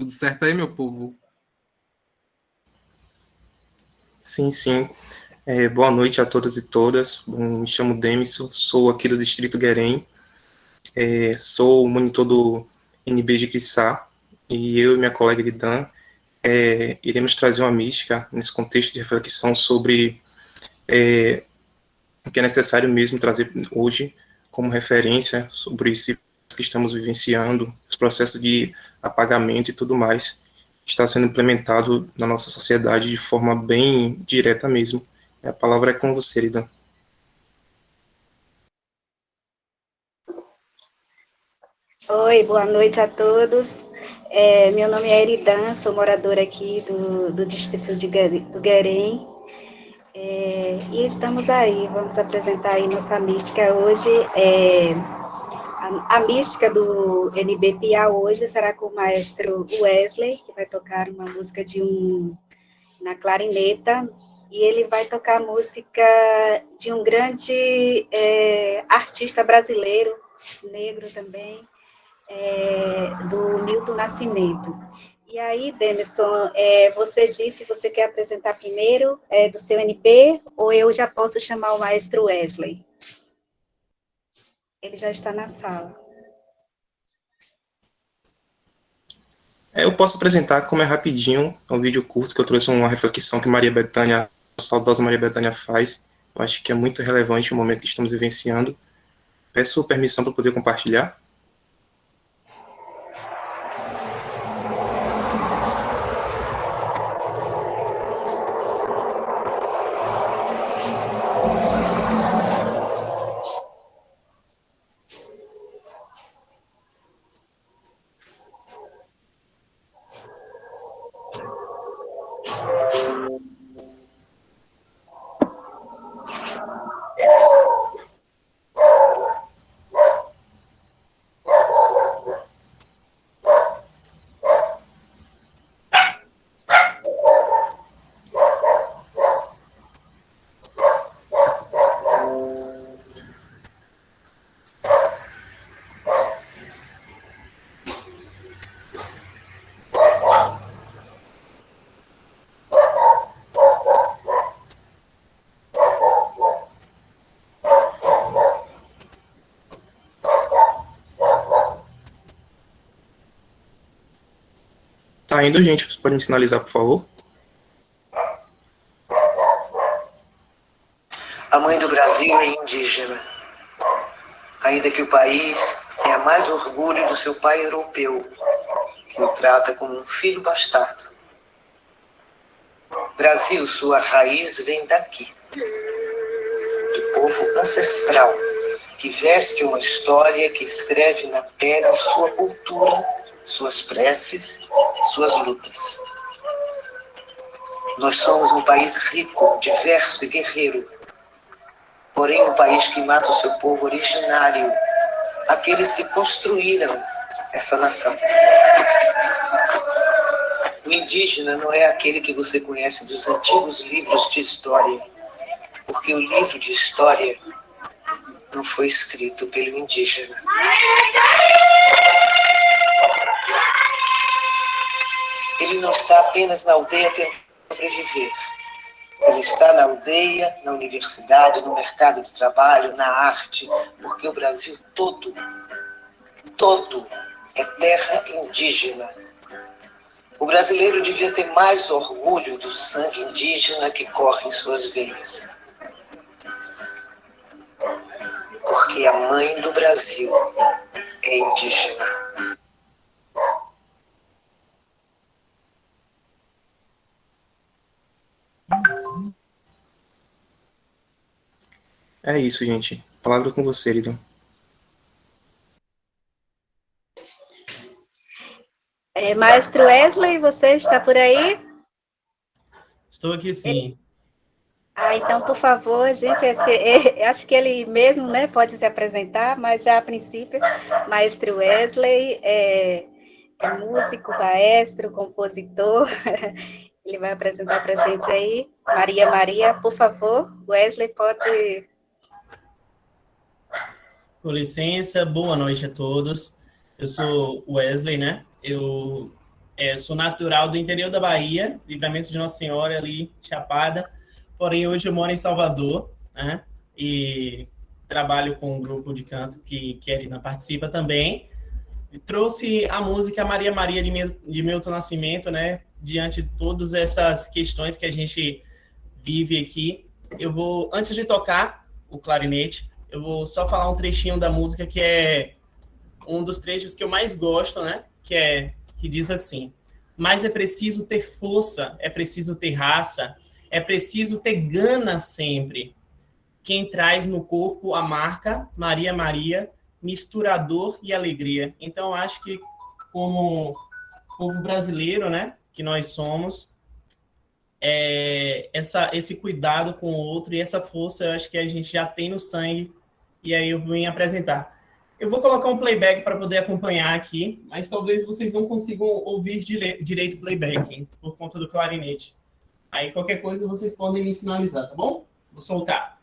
Tudo certo aí, meu povo? Sim, sim. Boa noite a todas e todas. Bom, me chamo Demisson, sou aqui do Distrito Guerém, sou o monitor do NB de Crissá, e eu e minha colega Lidan iremos trazer uma mística nesse contexto de reflexão sobre o que é necessário mesmo trazer hoje como referência sobre isso que estamos vivenciando, os processos de apagamento e tudo mais, que está sendo implementado na nossa sociedade de forma bem direta mesmo. A palavra é com você, Lidan. Oi, boa noite a todos. Meu nome é Eridan, sou moradora aqui do distrito do Guerém. E estamos aí, vamos apresentar aí nossa mística hoje. A mística do NB Piá hoje será com o maestro Wesley, que vai tocar uma música na clarineta, e ele vai tocar a música de um grande artista brasileiro, negro também, do Milton Nascimento. E aí, Demerson, você disse, você quer apresentar primeiro do seu NB, ou eu já posso chamar o maestro Wesley? Ele já está na sala. Eu posso apresentar, como é rapidinho, é um vídeo curto que eu trouxe uma reflexão que Maria Bethânia, a saudosa Maria Bethânia faz. Eu acho que é muito relevante o momento que estamos vivenciando. Peço permissão para poder compartilhar. Tá indo, gente? Você pode me sinalizar, por favor? A mãe do Brasil é indígena, ainda que o país tenha mais orgulho do seu pai europeu, que o trata como um filho bastardo. Brasil, sua raiz vem daqui, do povo ancestral, que veste uma história, que escreve na pele sua cultura, suas preces, suas lutas. Nós somos um país rico, diverso e guerreiro, porém um país que mata o seu povo originário, aqueles que construíram essa nação. O indígena não é aquele que você conhece dos antigos livros de história, porque o livro de história não foi escrito pelo indígena. Ele não está apenas na aldeia tentando sobreviver. Ele está na aldeia, na universidade, no mercado de trabalho, na arte, porque o Brasil todo é terra indígena. O brasileiro devia ter mais orgulho do sangue indígena que corre em suas veias. Porque a mãe do Brasil é indígena. É isso, gente. Palavra com você, Lidan. Maestro Wesley, você está por aí? Estou aqui sim. Então, por favor, gente, acho que ele mesmo, né, pode se apresentar, mas já a princípio, Maestro Wesley é músico, maestro, compositor, ele vai apresentar para a gente aí. Maria, por favor, Wesley pode... Com licença, boa noite a todos. Eu sou Wesley, né? Eu Sou natural do interior da Bahia, Livramento de Nossa Senhora, ali, Chapada. Porém, hoje eu moro em Salvador, né? E trabalho com um grupo de canto que a Erina participa também. E trouxe a música Maria Maria de Milton Nascimento, né? Diante de todas essas questões que a gente vive aqui. Eu vou, antes de tocar o clarinete, eu vou só falar um trechinho da música que é um dos trechos que eu mais gosto, né? Que diz assim: mas é preciso ter força, é preciso ter raça, é preciso ter gana sempre. Quem traz no corpo a marca Maria Maria, misturador e alegria. Então, acho que como povo brasileiro, né, que nós somos, esse cuidado com o outro e essa força, eu acho que a gente já tem no sangue, e aí eu vim apresentar. Eu vou colocar um playback para poder acompanhar aqui, mas talvez vocês não consigam ouvir direito o playback, por conta do clarinete. Aí qualquer coisa vocês podem me sinalizar, tá bom? Vou soltar.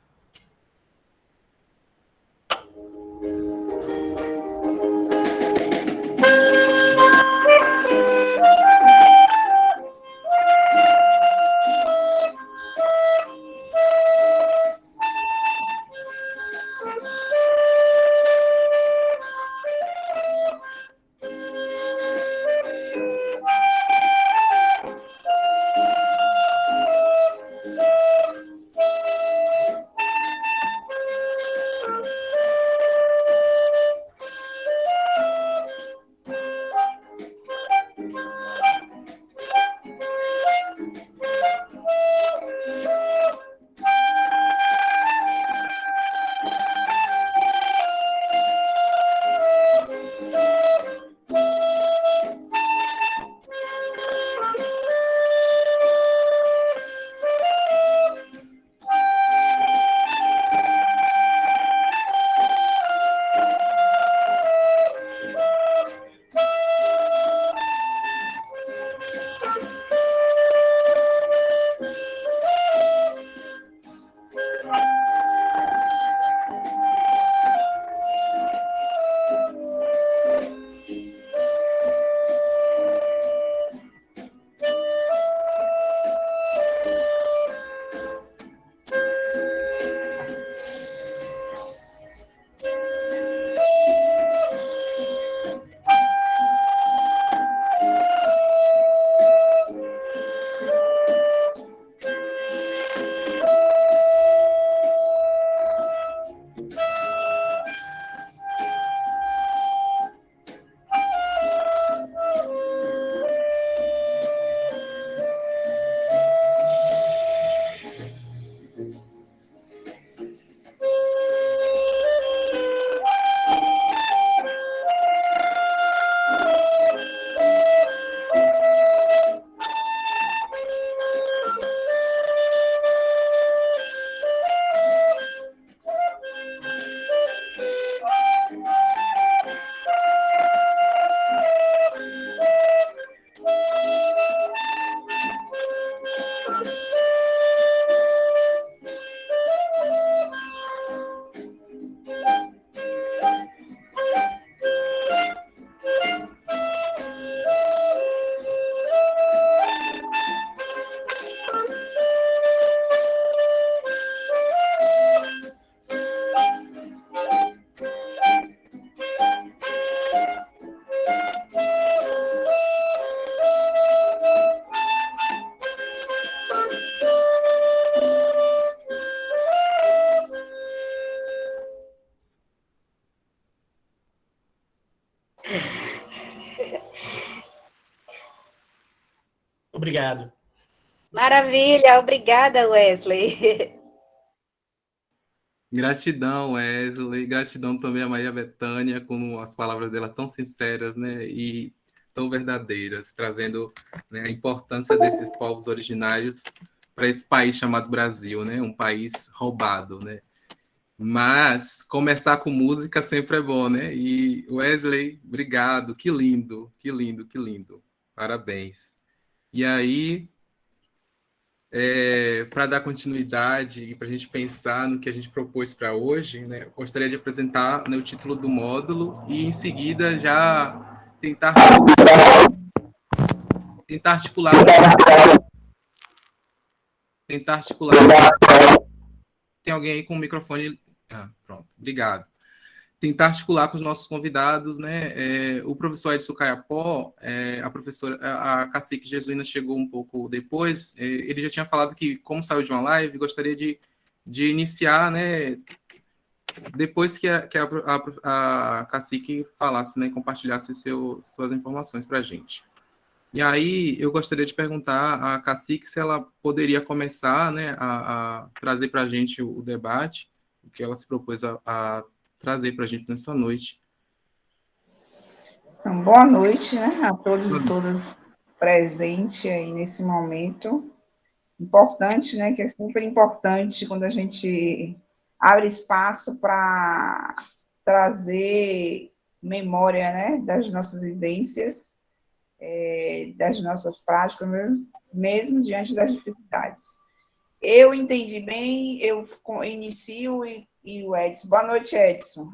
Obrigado. Maravilha, obrigada, Wesley. Gratidão, Wesley. Gratidão também a Maria Bethânia, com as palavras dela tão sinceras, né, e tão verdadeiras, trazendo, né, a importância desses povos originários para esse país chamado Brasil, né, um país roubado, né. Mas começar com música sempre é bom, né? E Wesley, obrigado, que lindo, que lindo, que lindo. Parabéns. E aí, para dar continuidade e para a gente pensar no que a gente propôs para hoje, né, eu gostaria de apresentar, né, o título do módulo e, em seguida, já tentar tentar articular. Tem alguém aí com o microfone? Pronto, obrigado. Tentar articular com os nossos convidados, né? O professor Edson Caiapó, a cacique Jesuína chegou um pouco depois. Ele já tinha falado que, como saiu de uma live, gostaria de iniciar, né? Depois que a cacique falasse, né? Compartilhasse suas informações para a gente. E aí, eu gostaria de perguntar à cacique se ela poderia começar, né, a trazer para a gente o debate, o que ela se propôs a trazer para a gente nessa noite. Então, boa noite, né, a todos e todas presentes aí nesse momento. Importante, né, que é sempre importante quando a gente abre espaço para trazer memória, né, das nossas vivências, das nossas práticas, mesmo diante das dificuldades. Eu entendi bem, eu inicio e o Edson. Boa noite, Edson.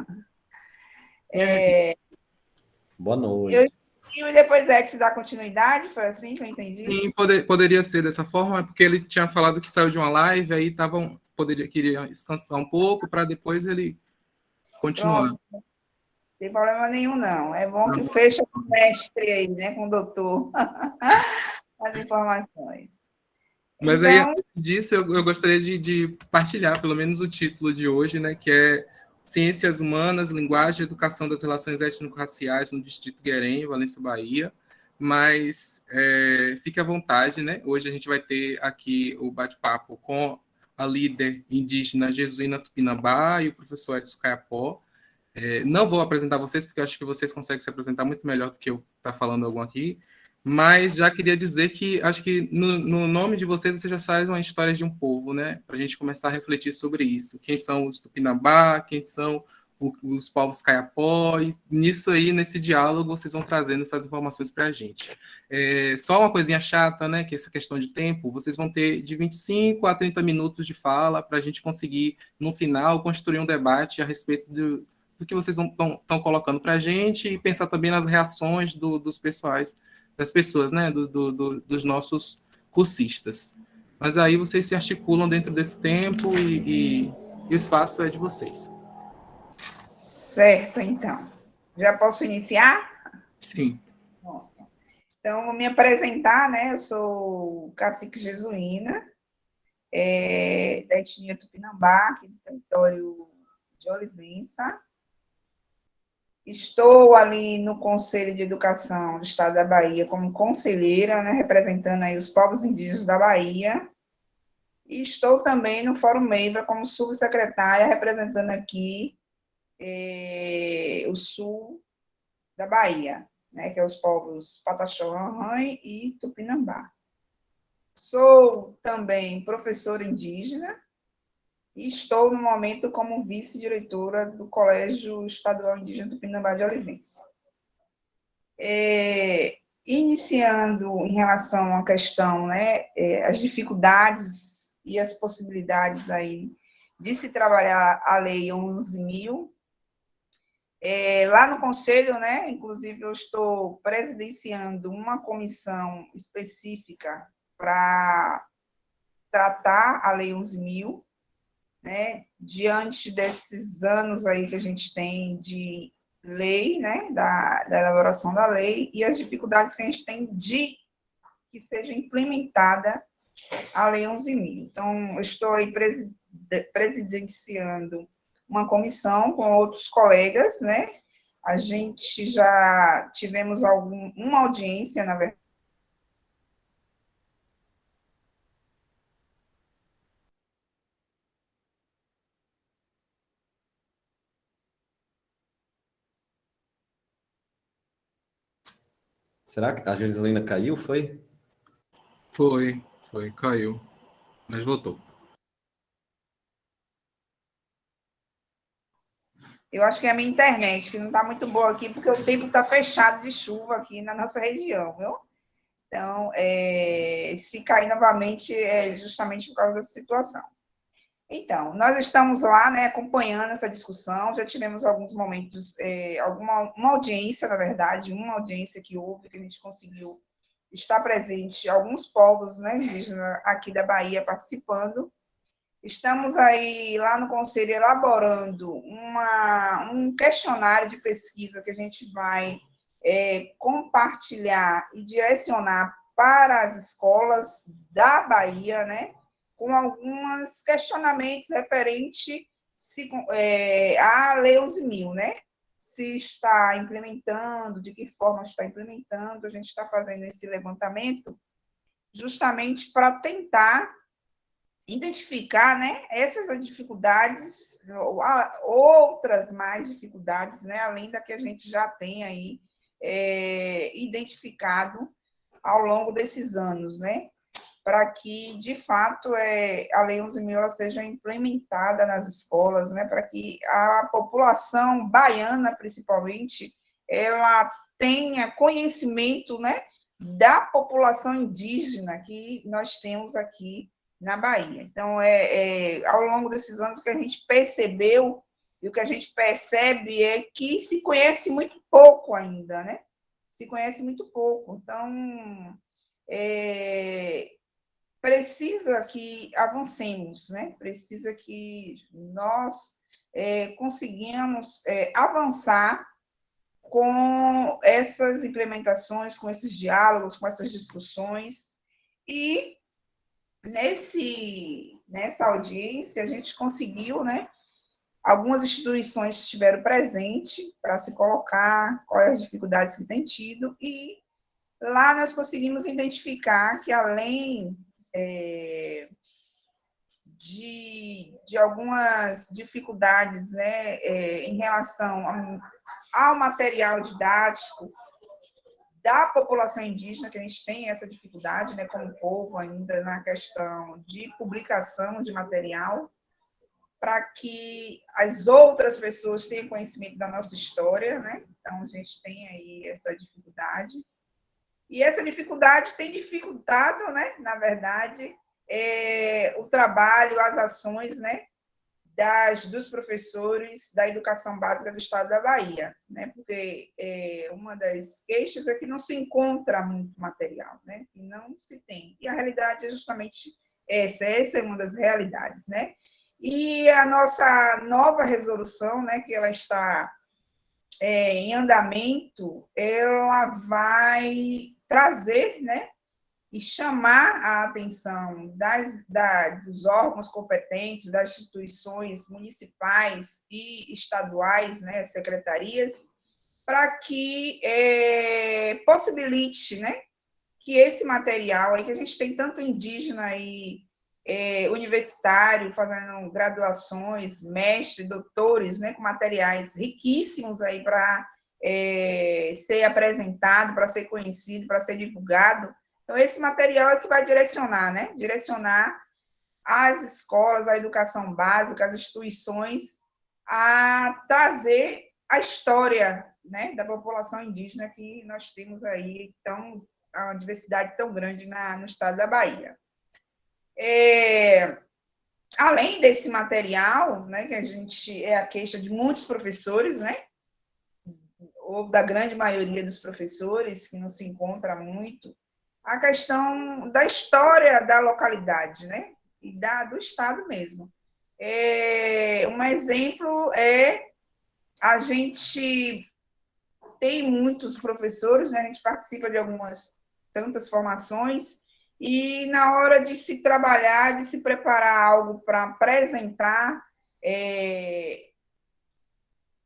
Boa noite. Eu inicio e depois Edson dá continuidade, foi assim que eu entendi? Sim, poderia ser dessa forma, porque ele tinha falado que saiu de uma live, aí queria descansar um pouco, para depois ele continuar. Pronto. Não tem problema nenhum, não. É bom que fecha com o mestre aí, né, com o doutor, as informações. Mas então, aí, antes disso, eu gostaria de partilhar, pelo menos, o título de hoje, né, que é Ciências Humanas, Linguagem e Educação das Relações Étnico-Raciais no Distrito Guerém, Valência, Bahia. Mas fique à vontade, né? Hoje a gente vai ter aqui o bate-papo com a líder indígena Jesuína Tupinambá e o professor Edson Caiapó. Não vou apresentar vocês, porque eu acho que vocês conseguem se apresentar muito melhor do que eu estar falando algum aqui, mas já queria dizer que acho que no nome de vocês já faz uma história de um povo, né? Para a gente começar a refletir sobre isso. Quem são os Tupinambá, quem são os povos Caiapó, e nisso aí, nesse diálogo, vocês vão trazendo essas informações para a gente. Só uma coisinha chata, né, que essa questão de tempo, vocês vão ter de 25 a 30 minutos de fala para a gente conseguir, no final, construir um debate a respeito do que vocês estão colocando para a gente e pensar também nas reações das pessoas, né, dos nossos cursistas. Mas aí vocês se articulam dentro desse tempo e o espaço é de vocês. certo, então. Já posso iniciar? Sim. Pronto. Então, vou me apresentar, né? Eu sou cacique Jesuína, da etnia Tupinambá, aqui do território de Olivença. Estou ali no Conselho de Educação do Estado da Bahia como conselheira, né, representando aí os povos indígenas da Bahia. E estou também no Fórum MEIBRA como subsecretária, representando aqui o sul da Bahia, né, que é os povos Pataxó, Rãrãe e Tupinambá. Sou também professora indígena e estou, no momento, como vice-diretora do Colégio Estadual Indígena Tupinambá de Olivença. Iniciando em relação à questão, né, as dificuldades e as possibilidades aí de se trabalhar a Lei 11.000, lá no Conselho, né, inclusive eu estou presidenciando uma comissão específica para tratar a Lei 11.000, né, diante desses anos aí que a gente tem de lei, né, da elaboração da lei e as dificuldades que a gente tem de que seja implementada a Lei 11.000. Então, eu estou aí presidenciando uma comissão com outros colegas, né, a gente já tivemos uma audiência, na verdade. Será que a Jesuína caiu, foi? Foi, caiu, mas voltou. Eu acho que é a minha internet, que não está muito boa aqui, porque o tempo está fechado de chuva aqui na nossa região, viu? Então, se cair novamente, é justamente por causa dessa situação. Então, nós estamos lá, né, acompanhando essa discussão, já tivemos alguns momentos, uma audiência, na verdade, uma audiência que houve, que a gente conseguiu está presente alguns povos, né, indígenas aqui da Bahia participando. Estamos aí lá no Conselho elaborando um questionário de pesquisa que a gente vai compartilhar e direcionar para as escolas da Bahia, né, com alguns questionamentos referentes à Lei 11.000, né? Se está implementando, de que forma está implementando, a gente está fazendo esse levantamento justamente para tentar identificar, né, essas dificuldades, outras mais dificuldades, né, além da que a gente já tem aí identificado ao longo desses anos, né, para que, de fato, a Lei 11.000 ela seja implementada nas escolas, né, para que a população baiana, principalmente, ela tenha conhecimento, né, da população indígena que nós temos aqui na Bahia. Então, ao longo desses anos, o que a gente percebeu e o que a gente percebe é que se conhece muito pouco ainda, né? Se conhece muito pouco. Então, precisa que avancemos, né? Precisa que nós conseguimos avançar com essas implementações, com esses diálogos, com essas discussões. E nessa audiência, a gente conseguiu, né? Algumas instituições estiveram presentes para se colocar quais as dificuldades que têm tido, e lá nós conseguimos identificar que, além de algumas dificuldades, né, em relação ao material didático da população indígena, que a gente tem essa dificuldade, né, como povo, ainda na questão de publicação de material, para que as outras pessoas tenham conhecimento da nossa história, né? Então, a gente tem aí essa dificuldade. E essa dificuldade tem dificultado, né, na verdade, o trabalho, as ações, né, dos professores da educação básica do estado da Bahia, né? Porque uma das queixas é que não se encontra muito material, né? Que não se tem. E a realidade é justamente essa é uma das realidades, né? E a nossa nova resolução, né, que ela está em andamento, ela vai trazer, né, e chamar a atenção dos órgãos competentes, das instituições municipais e estaduais, né, secretarias, para que possibilite, né, que esse material aí, que a gente tem tanto indígena e universitário, fazendo graduações, mestres, doutores, né, com materiais riquíssimos aí para ser apresentado, para ser conhecido, para ser divulgado. Então, esse material é que vai direcionar, né? Direcionar as escolas, a educação básica, as instituições, a trazer a história, né, da população indígena que nós temos aí, uma diversidade tão grande no estado da Bahia. Além desse material, né, que a gente a queixa de muitos professores, né, ou da grande maioria dos professores, que não se encontra muito, a questão da história da localidade, né, e do estado mesmo. Um exemplo a gente tem muitos professores, né, a gente participa de algumas tantas formações, e na hora de se trabalhar, de se preparar algo para apresentar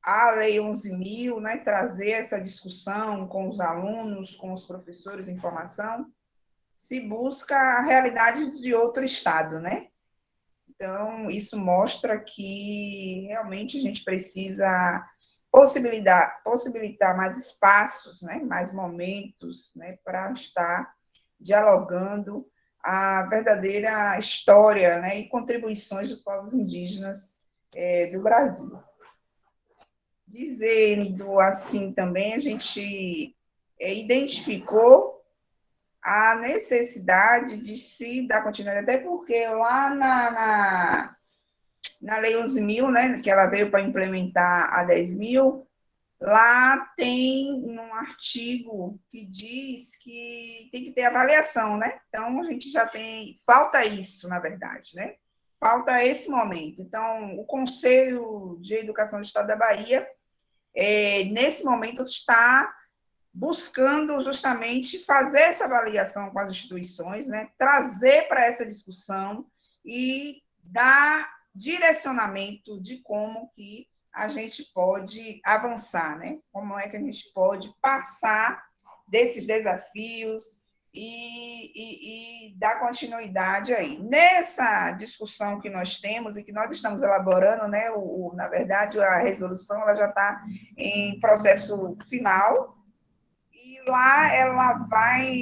a Lei 11.000, né, trazer essa discussão com os alunos, com os professores em formação, se busca a realidade de outro estado, né? Então, isso mostra que realmente a gente precisa possibilitar mais espaços, né, mais momentos, né, para estar dialogando a verdadeira história, né, e contribuições dos povos indígenas do Brasil. Dizendo assim também, a gente identificou a necessidade de se dar continuidade, até porque lá na Lei 11.000, né, que ela veio para implementar a 10.000, lá tem um artigo que diz que tem que ter avaliação, né? Então, a gente já tem... Falta isso, na verdade, né? Falta esse momento. Então, o Conselho de Educação do Estado da Bahia, nesse momento, está buscando justamente fazer essa avaliação com as instituições, né? Trazer para essa discussão e dar direcionamento de como que a gente pode avançar, né? Como é que a gente pode passar desses desafios e dar continuidade aí. Nessa discussão que nós temos e que nós estamos elaborando, né? Na verdade, a resolução ela já está em processo final, e lá ela vai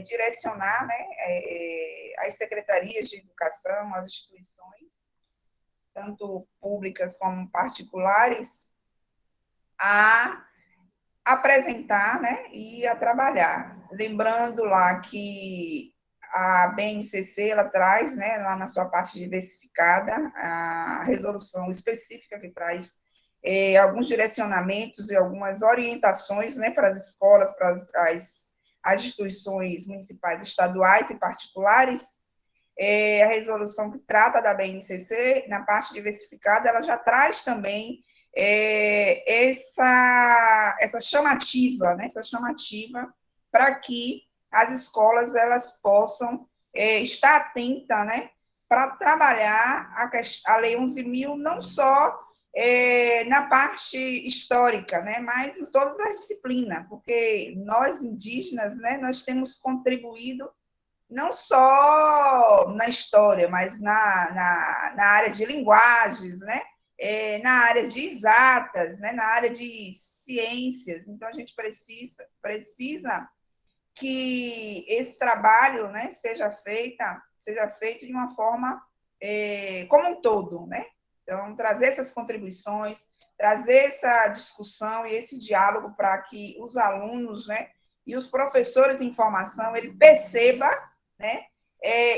direcionar, né, as secretarias de educação, as instituições, tanto públicas como particulares, a apresentar, né, e a trabalhar. Lembrando lá que a BNCC ela traz, né, lá na sua parte diversificada, a resolução específica que traz alguns direcionamentos e algumas orientações, né, para as escolas, para as instituições municipais, estaduais e particulares. A resolução que trata da BNCC, na parte diversificada, ela já traz também essa chamativa, né, essa chamativa para que as escolas elas possam estar atentas, né, para trabalhar a Lei 11.000, não só na parte histórica, né, mas em todas as disciplinas, porque nós indígenas, né, nós temos contribuído não só na história, mas na área de linguagens, né, na área de exatas, né, na área de ciências. Então, a gente precisa que esse trabalho, né, seja feito de uma forma como um todo, né? Então, trazer essas contribuições, trazer essa discussão e esse diálogo para que os alunos, né, e os professores em formação, ele perceba, né?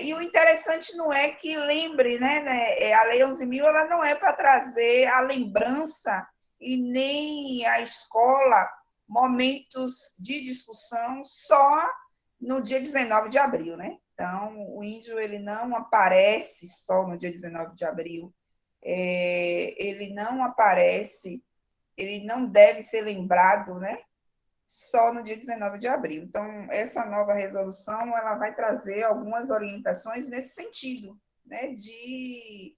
E o interessante não é que lembre, né, a Lei 11.000, ela não é para trazer a lembrança e nem a escola momentos de discussão só no dia 19 de abril, né? Então, o índio, ele não aparece só no dia 19 de abril, ele não aparece, ele não deve ser lembrado, né, só no dia 19 de abril. Então, essa nova resolução, ela vai trazer algumas orientações nesse sentido, né, de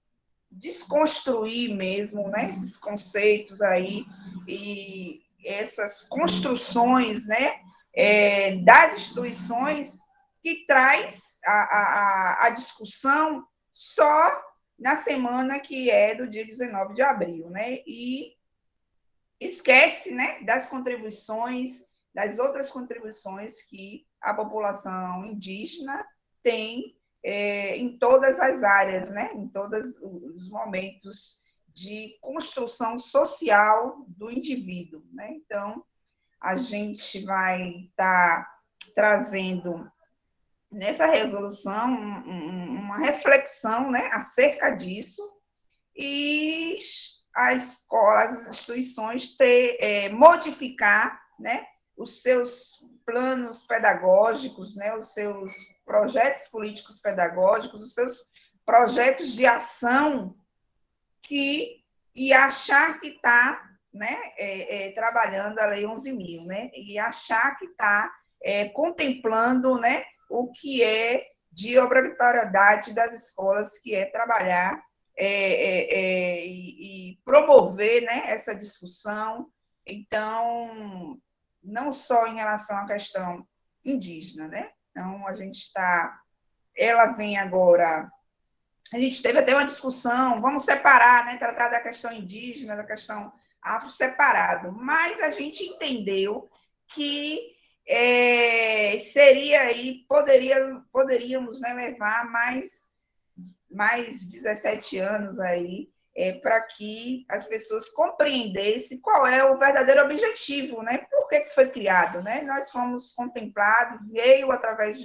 desconstruir mesmo, né, esses conceitos aí e essas construções, né, das instituições que traz a discussão só na semana que é do dia 19 de abril, né, e esquece, né, das contribuições, das outras contribuições que a população indígena tem em todas as áreas, né, em todos os momentos de construção social do indivíduo, né? Então, a gente vai estar trazendo nessa resolução uma reflexão, né, acerca disso, e a escola, as instituições modificar, né, os seus planos pedagógicos, né, os seus projetos políticos pedagógicos, os seus projetos de ação e achar que está, né, trabalhando a Lei 11.000, né, e achar que está contemplando, né, o que é de obrigatoriedade das escolas, que é trabalhar e promover, né, essa discussão. Então, não só em relação à questão indígena, né? Então, ela vem agora, a gente teve até uma discussão, vamos separar, né, tratar da questão indígena, da questão afro separado, mas a gente entendeu que seria aí, poderíamos, né, levar mais 17 anos aí, para que as pessoas compreendessem qual é o verdadeiro objetivo, né? Por que foi criado, né? Nós fomos contemplados, veio através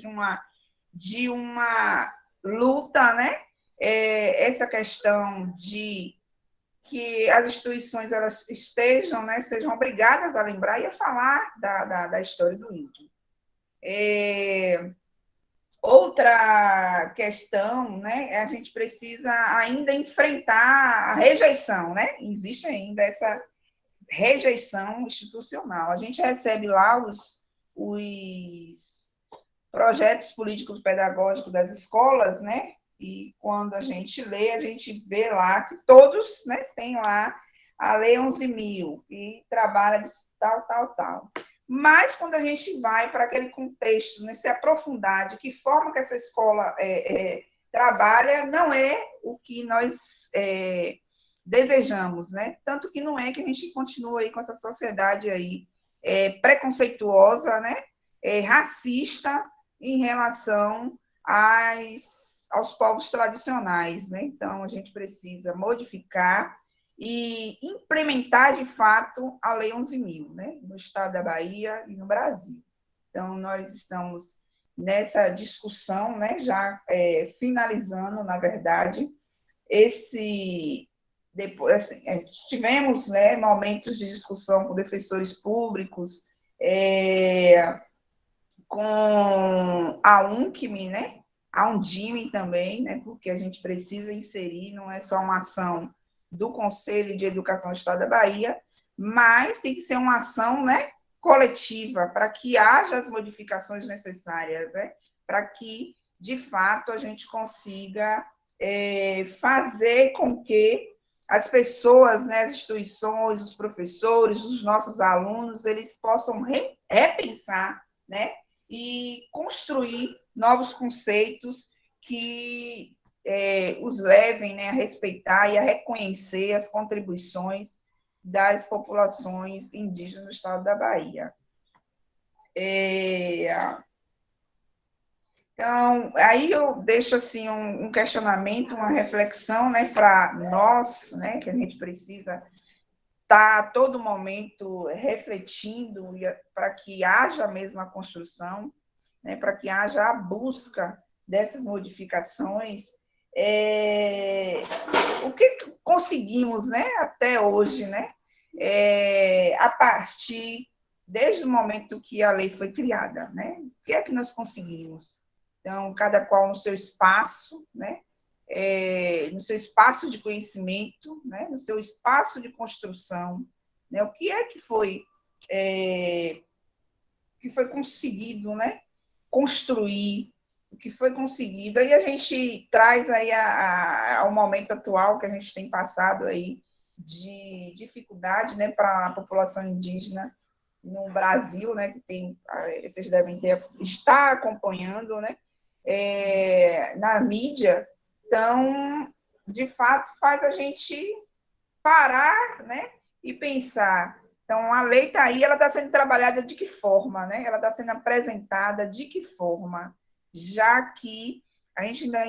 de uma luta, né? Essa questão de que as instituições elas estejam, né, sejam obrigadas a lembrar e a falar da história do índio. Outra questão, né, a gente precisa ainda enfrentar a rejeição, né? Existe ainda essa rejeição institucional. A gente recebe lá os projetos políticos pedagógicos das escolas, né? E quando a gente lê, a gente vê lá que todos, né, tem lá a Lei 11.000 e trabalha de tal. Mas quando a gente vai para aquele contexto, né, se aprofundar de que forma que essa escola trabalha, não é o que nós desejamos, né? Tanto que não é que a gente continua aí com essa sociedade aí preconceituosa, né? Racista em relação aos povos tradicionais, né? Então, a gente precisa modificar e implementar, de fato, a Lei 11.000, né? No estado da Bahia e no Brasil. Então, nós estamos nessa discussão, né? Já finalizando, na verdade, depois, assim, tivemos, né, momentos de discussão com defensores públicos, com a UNCM, né? A Undime também, né? Porque a gente precisa inserir, não é só uma ação do Conselho de Educação do Estado da Bahia, mas tem que ser uma ação, né, coletiva, para que haja as modificações necessárias, né? Para que, de fato, a gente consiga fazer com que as pessoas, né, as instituições, os professores, os nossos alunos, eles possam repensar, né, e construir novos conceitos que os levem, né, a respeitar e a reconhecer as contribuições das populações indígenas do estado da Bahia. Então, aí eu deixo assim um questionamento, uma reflexão, né, para nós, né, que a gente precisa estar a todo momento refletindo para que haja mesmo a construção, né, para que haja a busca dessas modificações. O que conseguimos, né, até hoje, né, a partir, desde o momento que a lei foi criada, né, o que é que nós conseguimos? Então, cada qual no seu espaço, né, no seu espaço de conhecimento, né, no seu espaço de construção, né, o que é que foi conseguido, né, construir, o que foi conseguido. Aí a gente traz aí ao momento atual que a gente tem passado aí de dificuldade, né, para a população indígena no Brasil, né, que tem, vocês devem estar acompanhando, né, na mídia. Então, de fato, faz a gente parar, né, e pensar. Então, a lei está aí, ela está sendo trabalhada de que forma, né? Ela está sendo apresentada de que forma, já que a gente ainda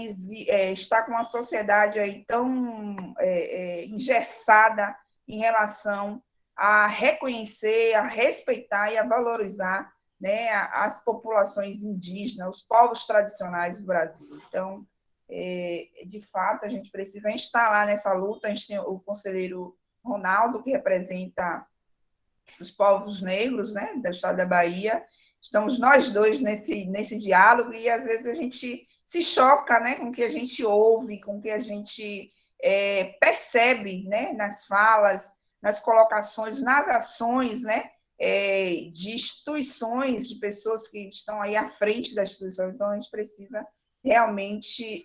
está com uma sociedade aí tão engessada em relação a reconhecer, a respeitar e a valorizar, né, as populações indígenas, os povos tradicionais do Brasil. Então, de fato, a gente precisa instalar nessa luta. A gente tem o conselheiro Ronaldo, que representa os povos negros, né, do estado da Bahia. Estamos nós dois nesse diálogo e, às vezes, a gente se choca, né, com o que a gente ouve, com o que a gente percebe, né, nas falas, nas colocações, nas ações, né, de instituições, de pessoas que estão aí à frente da instituição. Então, a gente precisa realmente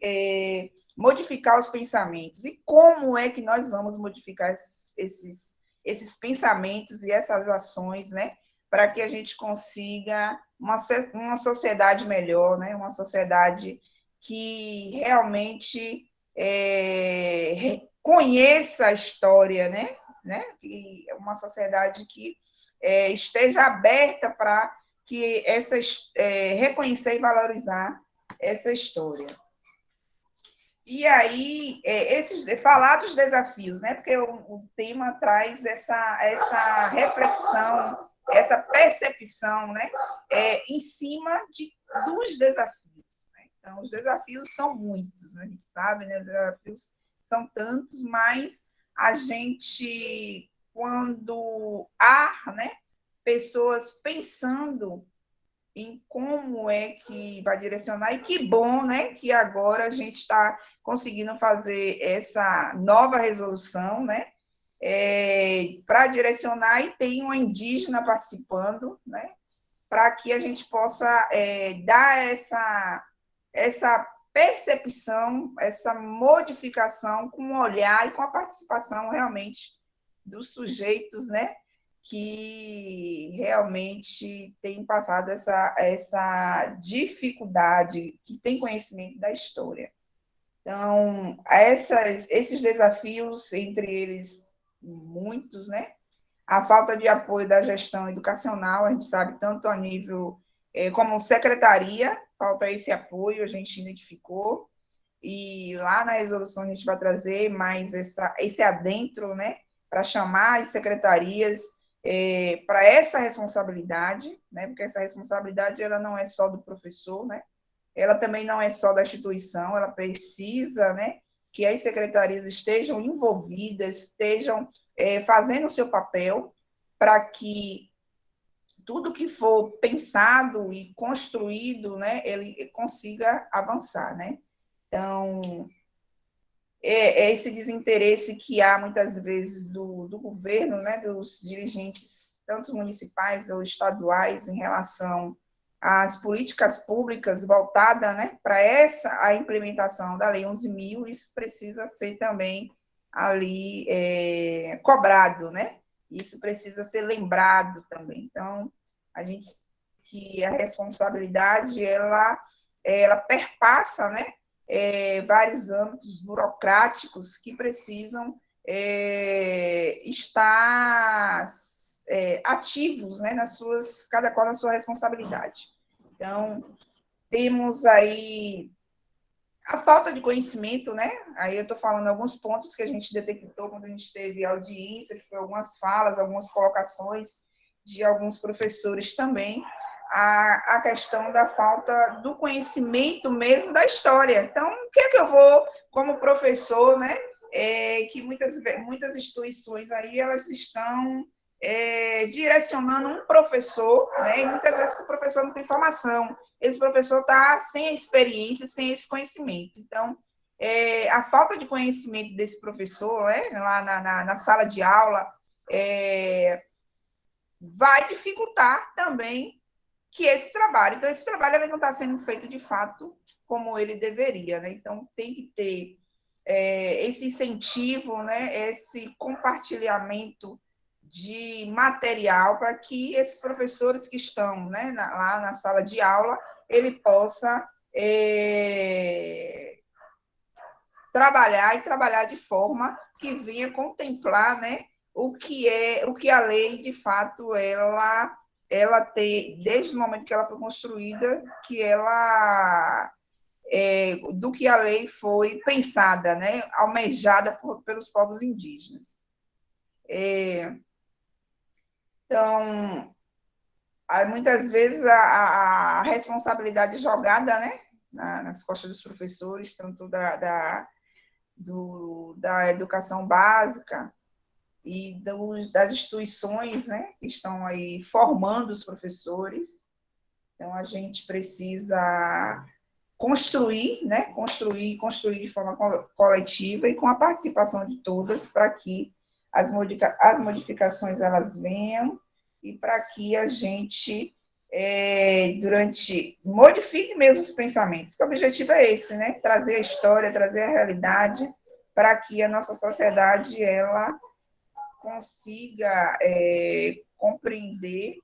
modificar os pensamentos. E como é que nós vamos modificar esses pensamentos e essas ações, né, para que a gente consiga uma sociedade melhor, né, uma sociedade que realmente conheça a história, né, e uma sociedade que esteja aberta para que reconhecer e valorizar essa história. E aí, falar dos desafios, né? Porque o tema traz essa reflexão, essa percepção, né? Em cima dos desafios, né? Então, os desafios são muitos, né? A gente sabe, né? Os desafios são tantos, mas a gente, quando há, né, pessoas pensando em como é que vai direcionar, e que bom, né, que agora a gente está conseguindo fazer essa nova resolução, né, para direcionar, e tem uma indígena participando, né, para que a gente possa dar essa percepção, essa modificação com o olhar e com a participação realmente dos sujeitos, né, que realmente têm passado essa dificuldade, que tem conhecimento da história. Então, esses desafios, entre eles muitos, né, a falta de apoio da gestão educacional, a gente sabe, tanto a nível como secretaria, falta esse apoio, a gente identificou, e lá na resolução a gente vai trazer mais esse adentro, né, para chamar as secretarias para essa responsabilidade, né, porque essa responsabilidade ela não é só do professor, né, ela também não é só da instituição, ela precisa, né, que as secretarias estejam envolvidas, estejam fazendo o seu papel para que tudo que for pensado e construído, né, ele consiga avançar, né? Então, esse desinteresse que há muitas vezes do governo, né, dos dirigentes, tanto municipais ou estaduais, em relação às políticas públicas voltadas, né, para a implementação da Lei 11.000, isso precisa ser também ali cobrado, né? Isso precisa ser lembrado também. Então, a gente sabe que a responsabilidade, ela perpassa, né, vários âmbitos burocráticos que precisam estar ativos, né, cada qual na sua responsabilidade. Então, temos aí a falta de conhecimento, né? Aí eu estou falando alguns pontos que a gente detectou quando a gente teve audiência, que foi algumas falas, algumas colocações de alguns professores também, a questão da falta do conhecimento mesmo da história. Então, o que é que eu vou, como professor, né? Que muitas instituições aí, elas estão direcionando um professor, né? E muitas vezes esse professor não tem formação, esse professor está sem a experiência, sem esse conhecimento. Então, a falta de conhecimento desse professor, né, lá na sala de aula, vai dificultar também que esse trabalho. Então, esse trabalho ele não está sendo feito de fato como ele deveria, né? Então, tem que ter esse incentivo, né, esse compartilhamento de material para que esses professores que estão, né, lá na sala de aula, ele possa trabalhar de forma que venha contemplar, né, o que a lei, de fato, ela tem, desde o momento que ela foi construída, que ela do que a lei foi pensada, né, almejada pelos povos indígenas. Então, muitas vezes a responsabilidade jogada, né, nas costas dos professores, tanto da educação básica e das instituições, né, que estão aí formando os professores. Então, a gente precisa construir, né, construir de forma coletiva e com a participação de todas, para que as modificações elas venham e para que a gente modifique mesmo os pensamentos, que o objetivo é esse, né? Trazer a história, trazer a realidade, para que a nossa sociedade ela consiga compreender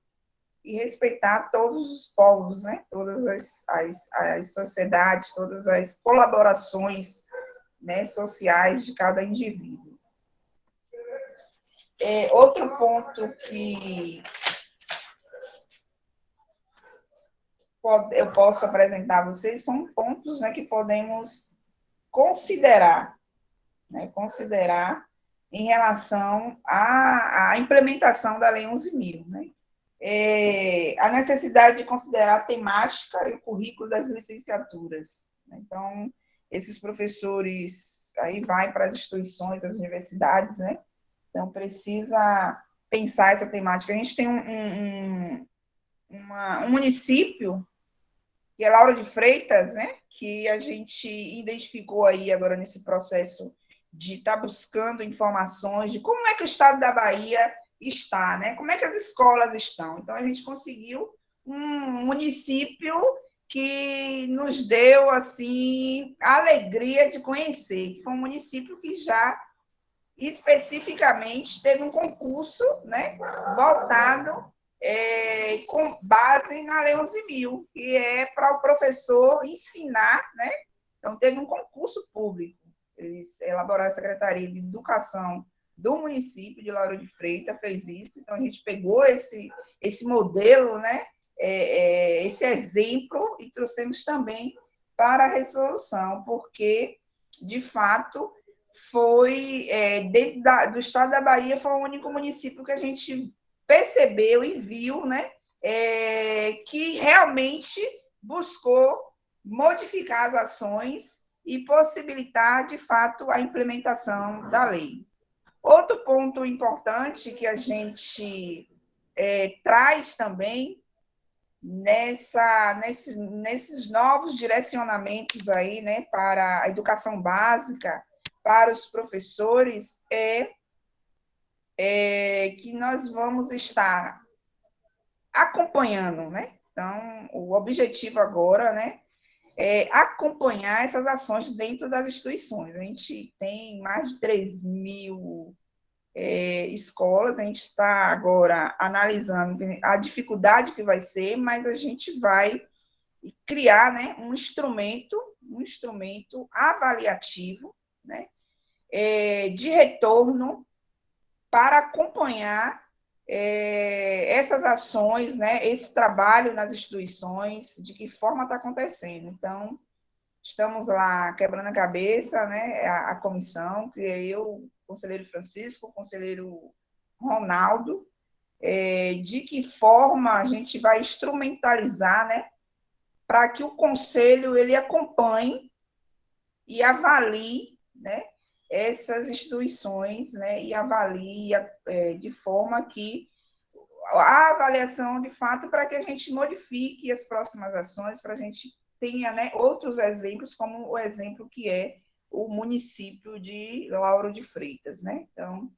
e respeitar todos os povos, né? Todas as sociedades, todas as colaborações, né, sociais de cada indivíduo. Outro ponto que eu posso apresentar a vocês são pontos, né, que podemos considerar, né, em relação à implementação da Lei 11.000, né? A necessidade de considerar a temática e o currículo das licenciaturas. Então, esses professores, aí vai para as instituições, as universidades, né? Então, precisa pensar essa temática. A gente tem um município, que é Lauro de Freitas, né? Que a gente identificou aí agora nesse processo de estar buscando informações de como é que o estado da Bahia está, né? Como é que as escolas estão. Então, a gente conseguiu um município que nos deu, assim, a alegria de conhecer, que foi um município que já especificamente teve um concurso, né, voltado com base na Lei 11.000, que é para o professor ensinar, né? Então, teve um concurso público. Eles elaboraram a Secretaria de Educação do município de Lauro de Freitas, fez isso. Então, a gente pegou esse modelo, né, esse exemplo, e trouxemos também para a resolução, porque, de fato, foi, dentro do estado da Bahia, foi o único município que a gente percebeu e viu, né, que realmente buscou modificar as ações e possibilitar, de fato, a implementação da lei. Outro ponto importante que a gente traz também nesses novos direcionamentos aí, né, para a educação básica, para os professores, que nós vamos estar acompanhando, né? Então, o objetivo agora, né, é acompanhar essas ações dentro das instituições. A gente tem mais de 3.000 escolas, a gente está agora analisando a dificuldade que vai ser, mas a gente vai criar, né, um instrumento avaliativo, né, de retorno para acompanhar essas ações, né, esse trabalho nas instituições, de que forma está acontecendo. Então, estamos lá quebrando a cabeça, né, a comissão, que é eu, o conselheiro Francisco, o conselheiro Ronaldo, de que forma a gente vai instrumentalizar, né, para que o conselho ele acompanhe e avalie, né, essas instituições, né, e avalie de forma que a avaliação, de fato, para que a gente modifique as próximas ações, para a gente tenha, né, outros exemplos, como o exemplo que é o município de Lauro de Freitas, né? Então,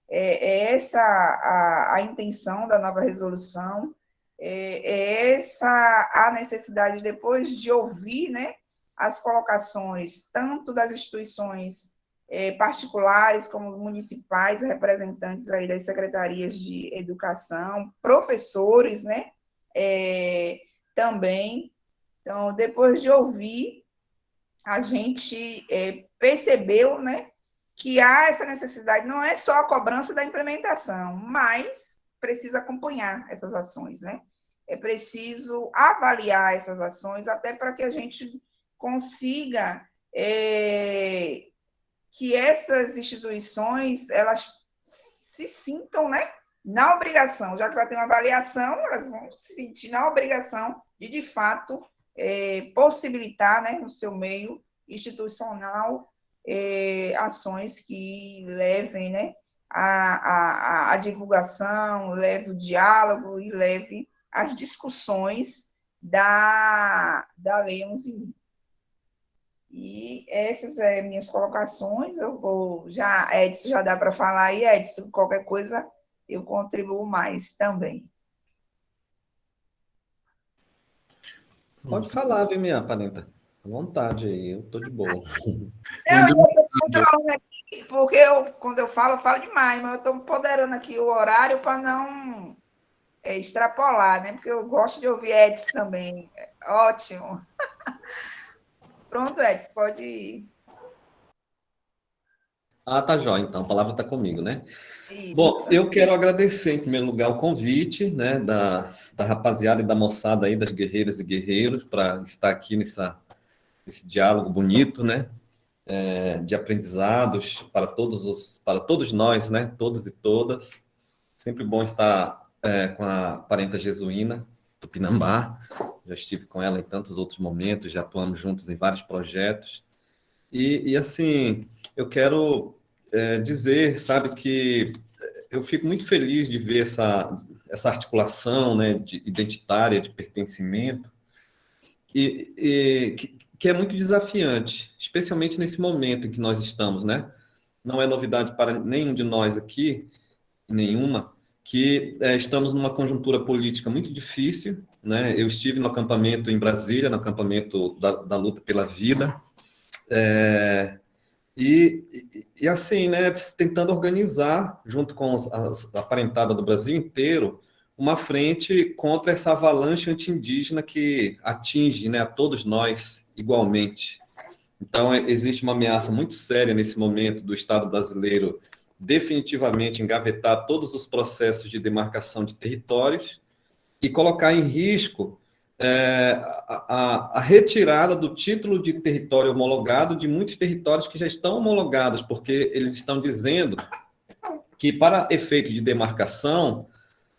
essa a intenção da nova resolução, essa a necessidade, depois de ouvir, né, as colocações, tanto das instituições particulares como municipais, representantes aí das secretarias de educação, professores, né, também. Então, depois de ouvir, a gente percebeu, né, que há essa necessidade, não é só a cobrança da implementação, mas precisa acompanhar essas ações, né? É preciso avaliar essas ações, até para que a gente consiga que essas instituições, elas se sintam, né, na obrigação, já que vai ter uma avaliação, elas vão se sentir na obrigação de fato, possibilitar, né, no seu meio institucional, ações que levem, né, a divulgação, leve o diálogo e leve as discussões da Lei 11.000. E essas minhas colocações, eu vou já, Edson, já dá para falar aí, Edson, qualquer coisa eu contribuo mais também. Pode falar, viu, minha parenta? À vontade aí, eu tô de boa. Não, eu estou falando aqui, porque quando eu falo demais, mas eu estou empoderando aqui o horário para não extrapolar, né? Porque eu gosto de ouvir Edson também. Ótimo. Pronto, Edson, pode ir. Ah, tá jóia, então, a palavra está comigo, né? Isso. Bom, eu quero agradecer, em primeiro lugar, o convite, né, da rapaziada e da moçada aí, das guerreiras e guerreiros, para estar aqui nesse diálogo bonito, né, de aprendizados para todos nós, né, todos e todas. Sempre bom estar com a parenta Jesuína, Tupinambá. Já estive com ela em tantos outros momentos, já atuamos juntos em vários projetos. E assim, eu quero dizer, sabe, que eu fico muito feliz de ver essa articulação, né, identitária, de pertencimento, que é muito desafiante, especialmente nesse momento em que nós estamos, né? Não é novidade para nenhum de nós aqui, nenhuma, que estamos numa conjuntura política muito difícil, né? Eu estive no acampamento em Brasília, no acampamento da luta pela vida, e assim, né, tentando organizar, junto com a parentada do Brasil inteiro, uma frente contra essa avalanche anti-indígena que atinge, né, a todos nós igualmente. Então, existe uma ameaça muito séria nesse momento do Estado brasileiro definitivamente engavetar todos os processos de demarcação de territórios e colocar em risco a retirada do título de território homologado de muitos territórios que já estão homologados, porque eles estão dizendo que, para efeito de demarcação,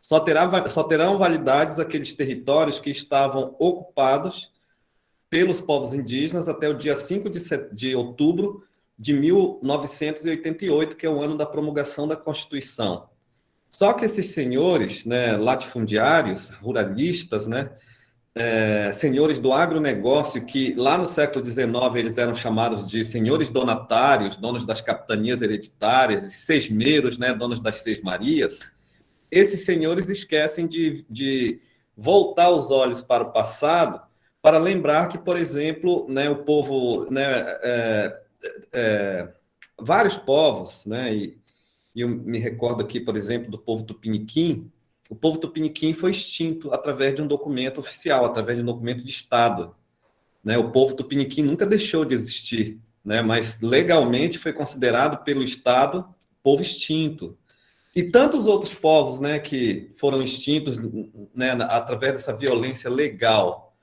só terão validades aqueles territórios que estavam ocupados pelos povos indígenas até o dia 5 de outubro de 1988, que é o ano da promulgação da Constituição. Só que esses senhores, né, latifundiários, ruralistas, né, senhores do agronegócio, que lá no século XIX eles eram chamados de senhores donatários, donos das capitanias hereditárias, sesmeiros, né, donos das sesmarias, esses senhores esquecem de voltar os olhos para o passado para lembrar que, por exemplo, né, o povo, né, vários povos, né, e eu me recordo aqui, por exemplo, do povo tupiniquim. O povo tupiniquim foi extinto através de um documento oficial, através de um documento de Estado, né? O povo tupiniquim nunca deixou de existir, né? Mas legalmente foi considerado pelo Estado povo extinto. E tantos outros povos, né, que foram extintos, né, através dessa violência legal.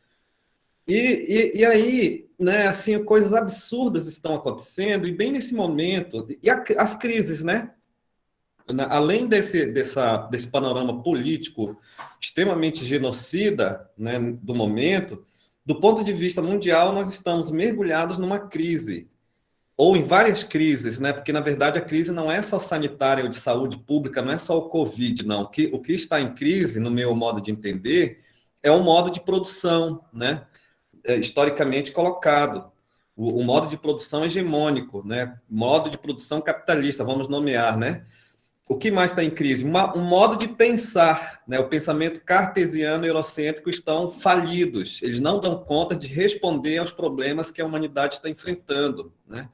E aí, né, assim, coisas absurdas estão acontecendo, e bem nesse momento, e as crises, né? Além desse panorama político extremamente genocida, né, do momento, do ponto de vista mundial, nós estamos mergulhados numa crise, ou em várias crises, né, porque, na verdade, a crise não é só sanitária ou de saúde pública, não é só o Covid, não. O que está em crise, no meu modo de entender, é um modo de produção, né, historicamente colocado. O modo de produção hegemônico, né, modo de produção capitalista, vamos nomear, né. O que mais está em crise? Um modo de pensar, né? O pensamento cartesiano e eurocêntrico estão falidos. Eles não dão conta de responder aos problemas que a humanidade está enfrentando, né?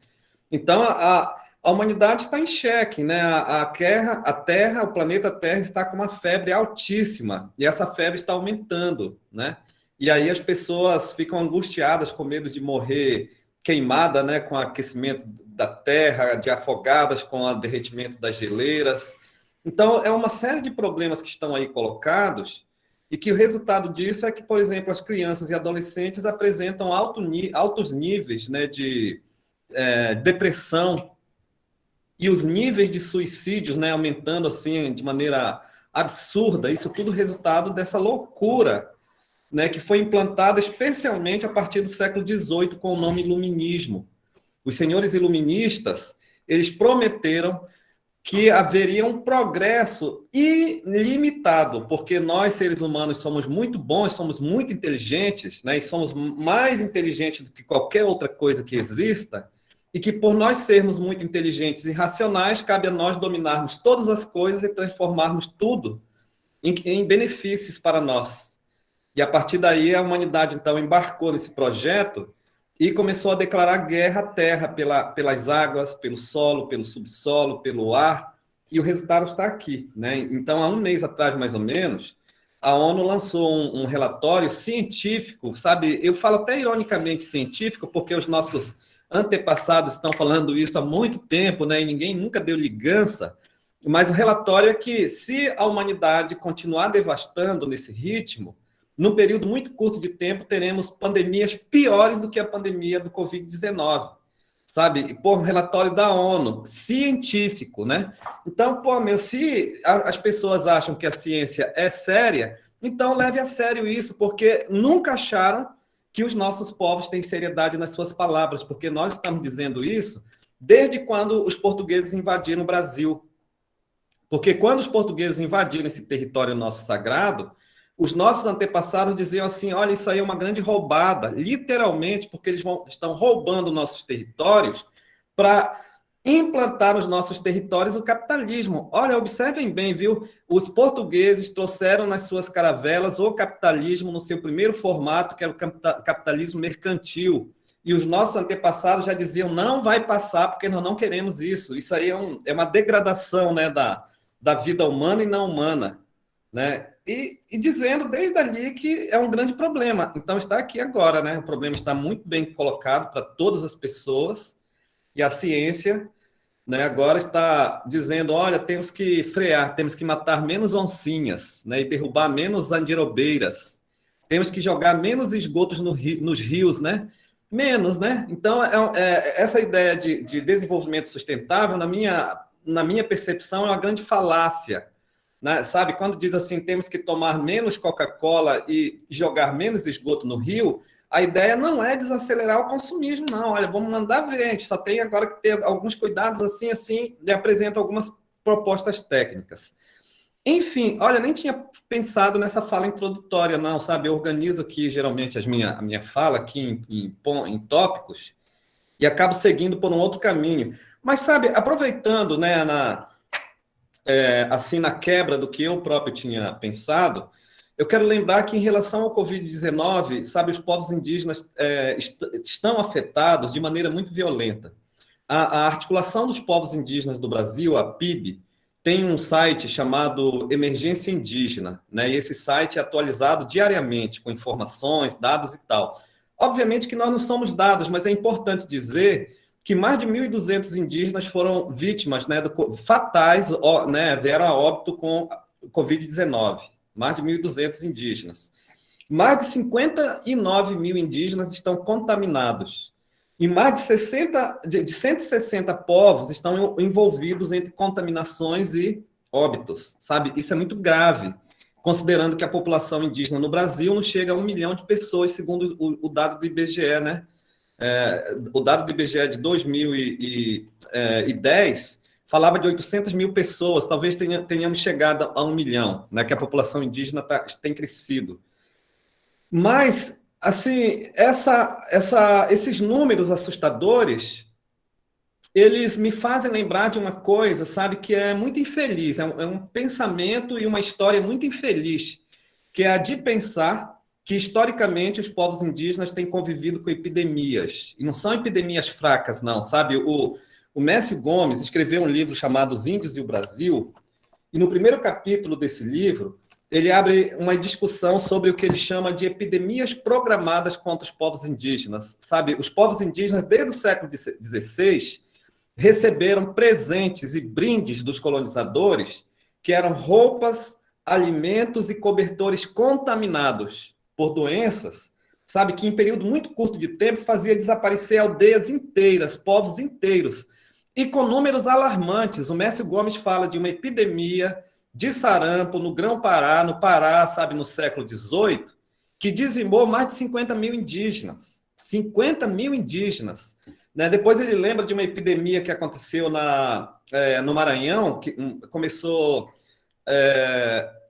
Então, a humanidade está em xeque, né? A Terra, o planeta Terra está com uma febre altíssima, e essa febre está aumentando, né? E aí as pessoas ficam angustiadas com medo de morrer queimada, né, com o aquecimento da terra, de afogadas com o derretimento das geleiras. Então, é uma série de problemas que estão aí colocados, e que o resultado disso é que, por exemplo, as crianças e adolescentes apresentam altos níveis, né, de depressão, e os níveis de suicídios, né, aumentando assim de maneira absurda. Isso tudo resultado dessa loucura, né, que foi implantada especialmente a partir do século XVIII com o nome iluminismo. Os senhores iluministas, eles prometeram que haveria um progresso ilimitado, porque nós, seres humanos, somos muito bons, somos muito inteligentes, né, e somos mais inteligentes do que qualquer outra coisa que exista, e que, por nós sermos muito inteligentes e racionais, cabe a nós dominarmos todas as coisas e transformarmos tudo em benefícios para nós. E, a partir daí, a humanidade, então, embarcou nesse projeto e começou a declarar guerra à Terra pelas águas, pelo solo, pelo subsolo, pelo ar, e o resultado está aqui, né? Então, há um mês atrás, mais ou menos, a ONU lançou um relatório científico, sabe? Eu falo até ironicamente científico, porque os nossos antepassados estão falando isso há muito tempo, né? E ninguém nunca deu ligança, mas o relatório é que, se a humanidade continuar devastando nesse ritmo, num período muito curto de tempo, teremos pandemias piores do que a pandemia do Covid-19, sabe? Por um relatório da ONU, científico, né? Então, se as pessoas acham que a ciência é séria, então leve a sério isso, porque nunca acharam que os nossos povos têm seriedade nas suas palavras, porque nós estamos dizendo isso desde quando os portugueses invadiram o Brasil. Porque quando os portugueses invadiram esse território nosso sagrado, os nossos antepassados diziam assim, olha, isso aí é uma grande roubada, literalmente, porque eles estão roubando nossos territórios para implantar nos nossos territórios o capitalismo. Olha, observem bem, viu? Os portugueses trouxeram nas suas caravelas o capitalismo no seu primeiro formato, que era o capitalismo mercantil. E os nossos antepassados já diziam, não vai passar, porque nós não queremos isso. Isso aí é uma degradação, né, da vida humana e não humana, né? E dizendo desde ali que é um grande problema. Então está aqui agora, né? O problema está muito bem colocado para todas as pessoas, e a ciência, né, agora está dizendo, olha, temos que frear, temos que matar menos oncinhas, né, e derrubar menos andirobeiras, temos que jogar menos esgotos nos rios, né? Menos, né? Então, essa ideia de desenvolvimento sustentável, na minha percepção, é uma grande falácia, né? Sabe, quando diz assim, temos que tomar menos Coca-Cola e jogar menos esgoto no rio, a ideia não é desacelerar o consumismo, não. Olha, vamos mandar ver, a gente só tem agora que ter alguns cuidados assim, e apresenta algumas propostas técnicas. Enfim, olha, nem tinha pensado nessa fala introdutória, não, sabe? Eu organizo aqui, geralmente, a minha fala aqui em tópicos e acabo seguindo por um outro caminho. Mas, sabe, aproveitando, né, assim, na quebra do que eu próprio tinha pensado, eu quero lembrar que, em relação ao Covid-19, sabe, os povos indígenas estão afetados de maneira muito violenta. A articulação dos povos indígenas do Brasil, a PIB, tem um site chamado Emergência Indígena, né? E esse site é atualizado diariamente, com informações, dados e tal. Obviamente que nós não somos dados, mas é importante dizer que mais de 1.200 indígenas foram vítimas, né, fatais, né, vieram a óbito com Covid-19. Mais de 1.200 indígenas. Mais de 59 mil indígenas estão contaminados. E mais de 160 povos estão envolvidos entre contaminações e óbitos, sabe? Isso é muito grave, considerando que a população indígena no Brasil não chega a 1 milhão de pessoas, segundo o dado do IBGE, né? O dado do IBGE de 2010 falava de 800 mil pessoas, talvez tenhamos chegado a 1 milhão, né? Que a população indígena tem crescido. Mas, assim, esses números assustadores, eles me fazem lembrar de uma coisa, sabe, que é muito infeliz, é um pensamento e uma história muito infeliz, que é a de pensar que, historicamente, os povos indígenas têm convivido com epidemias, e não são epidemias fracas, não, sabe? O Mestre Gomes escreveu um livro chamado Os Índios e o Brasil, e no primeiro capítulo desse livro, ele abre uma discussão sobre o que ele chama de epidemias programadas contra os povos indígenas. Sabe, os povos indígenas, desde o século XVI, receberam presentes e brindes dos colonizadores, que eram roupas, alimentos e cobertores contaminados por doenças, sabe, que em período muito curto de tempo fazia desaparecer aldeias inteiras, povos inteiros, e com números alarmantes. O Mestre Gomes fala de uma epidemia de sarampo no Grão-Pará, no Pará, sabe, no século XVIII, que dizimou mais de 50 mil indígenas. 50 mil indígenas. Né? Depois ele lembra de uma epidemia que aconteceu no Maranhão, que começou